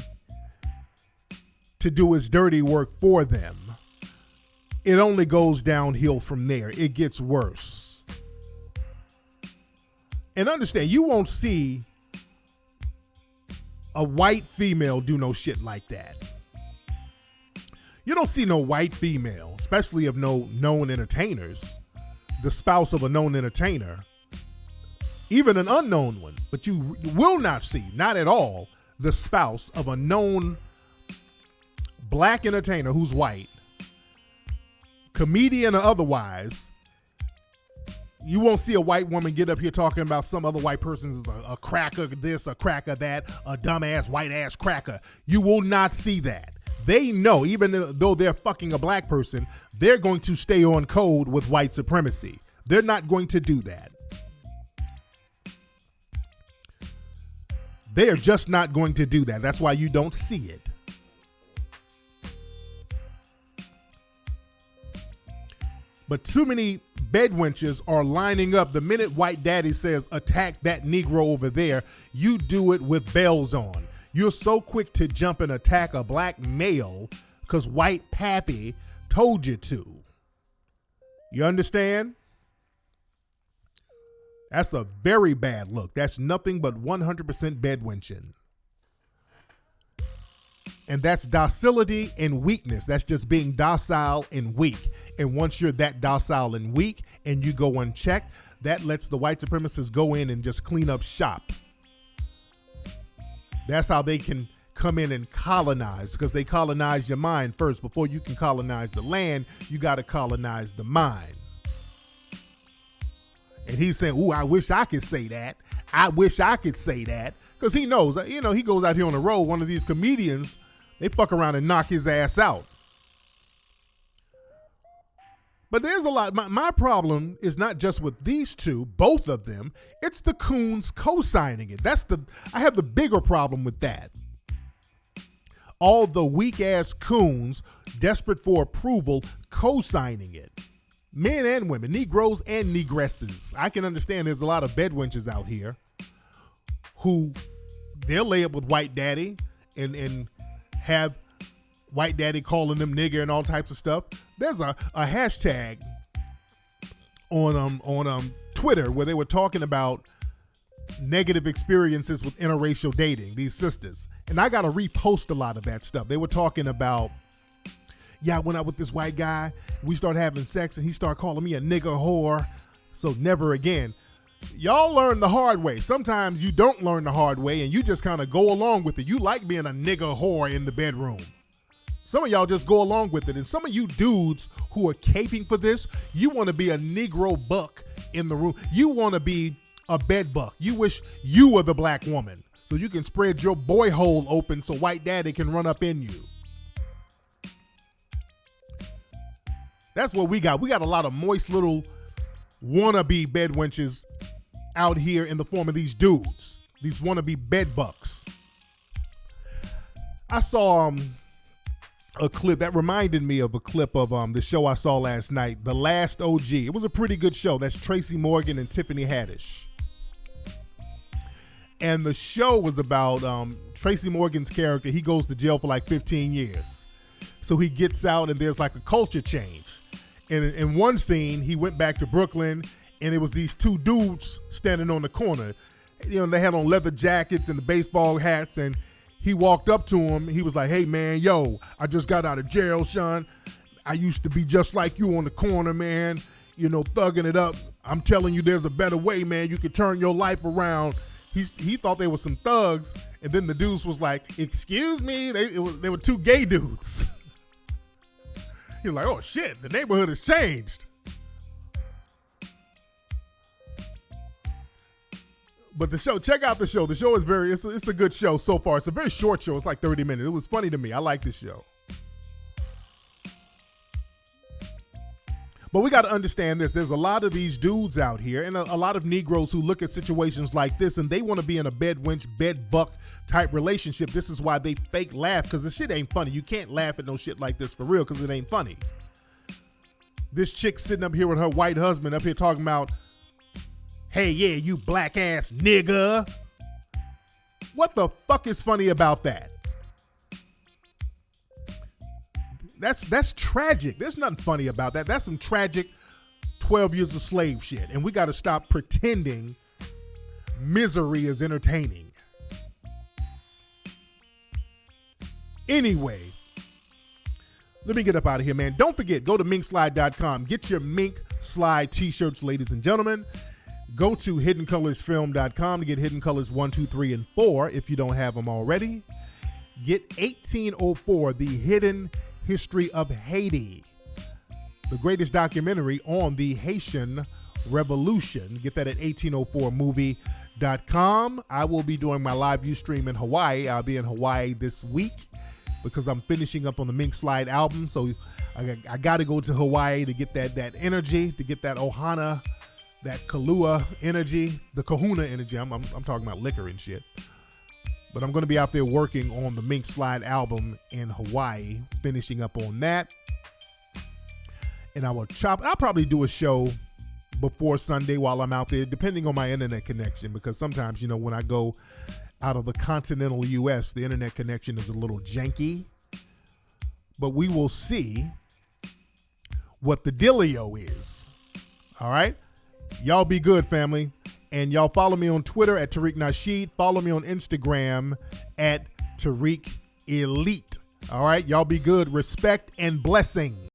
to do his dirty work for them, it only goes downhill from there. It gets worse. And understand, you won't see a white female do no shit like that. You don't see no white female, especially of no known entertainers, the spouse of a known entertainer, even an unknown one, but you will not see, not at all, the spouse of a known black entertainer who's white, comedian or otherwise. You won't see a white woman get up here talking about some other white person is a cracker this, a cracker that, a dumbass white ass cracker. You will not see that. They know, even though they're fucking a black person, they're going to stay on code with white supremacy. They're not going to do that. They are just not going to do that. That's why you don't see it. But too many bedwenches are lining up. The minute white daddy says, attack that Negro over there, you do it with bells on. You're so quick to jump and attack a black male because white pappy told you to. You understand? That's a very bad look. That's nothing but 100% bedwenching. And that's docility and weakness. That's just being docile and weak. And once you're that docile and weak and you go unchecked, that lets the white supremacists go in and just clean up shop. That's how they can come in and colonize, because they colonize your mind first. Before you can colonize the land, you got to colonize the mind. And he's saying, ooh, I wish I could say that. I wish I could say that. Because he knows, you know, he goes out here on the road. One of these comedians, they fuck around and knock his ass out. But there's a lot. My problem is not just with these two, both of them. It's the coons co-signing it. I have the bigger problem with that. All the weak-ass coons, desperate for approval, co-signing it. Men and women, Negroes and Negresses. I can understand there's a lot of bedwenches out here who they'll lay up with white daddy and have white daddy calling them nigger and all types of stuff. There's a hashtag on Twitter where they were talking about negative experiences with interracial dating, these sisters. And I got to repost a lot of that stuff. They were talking about, yeah, I went out with this white guy. We started having sex and he started calling me a nigger whore. So never again. Y'all learn the hard way. Sometimes you don't learn the hard way and you just kind of go along with it. You like being a nigger whore in the bedroom. Some of y'all just go along with it. And some of you dudes who are caping for this, you want to be a Negro buck in the room. You want to be a bed buck. You wish you were the black woman so you can spread your boy hole open so white daddy can run up in you. That's what we got. We got a lot of moist little wannabe bedwenches out here in the form of these dudes, these wannabe bed bucks. I saw a clip that reminded me of a clip of the show I saw last night, The Last OG. It was a pretty good show. That's Tracy Morgan and Tiffany Haddish. And the show was about Tracy Morgan's character. He goes to jail for like 15 years. So he gets out and there's like a culture change. And in one scene, he went back to Brooklyn and it was these two dudes standing on the corner. You know, they had on leather jackets and the baseball hats, and he walked up to him. He was like, hey, man, yo, I just got out of jail, son. I used to be just like you on the corner, man, you know, thugging it up. I'm telling you, there's a better way, man. You can turn your life around. He thought they were some thugs, and then the dudes was like, excuse me? They were two gay dudes. He was like, oh, shit, the neighborhood has changed. But the show, check out the show. The show is it's a good show so far. It's a very short show. It's like 30 minutes. It was funny to me. I like this show. But we got to understand this. There's a lot of these dudes out here and a lot of Negroes who look at situations like this and they want to be in a bedwench, bed buck type relationship. This is why they fake laugh, because the shit ain't funny. You can't laugh at no shit like this for real because it ain't funny. This chick sitting up here with her white husband up here talking about, hey, yeah, you black ass nigga. What the fuck is funny about that? That's tragic. There's nothing funny about that. That's some tragic 12 years of slave shit. And we got to stop pretending misery is entertaining. Anyway, let me get up out of here, man. Don't forget, go to minkslide.com. Get your Mink Slide t-shirts, ladies and gentlemen. Go to hiddencolorsfilm.com to get Hidden Colors 1, 2, 3, and 4 if you don't have them already. Get 1804, The Hidden History of Haiti, the greatest documentary on the Haitian Revolution. Get that at 1804movie.com. I will be doing my live view stream in Hawaii. I'll be in Hawaii this week because I'm finishing up on the Mink Slide album. So I got to go to Hawaii to get that energy, to get that ohana, that Kahlua energy, the kahuna energy. I'm talking about liquor and shit. But I'm going to be out there working on the Mink Slide album in Hawaii, finishing up on that. And I'll probably do a show before Sunday while I'm out there, depending on my internet connection, because sometimes, you know, when I go out of the continental U.S., the internet connection is a little janky. but we will see what the dealio is. All right? Y'all be good, family. And y'all follow me on Twitter at Tariq Nasheed. Follow me on Instagram at Tariq Elite. All right? Y'all be good. Respect and blessing.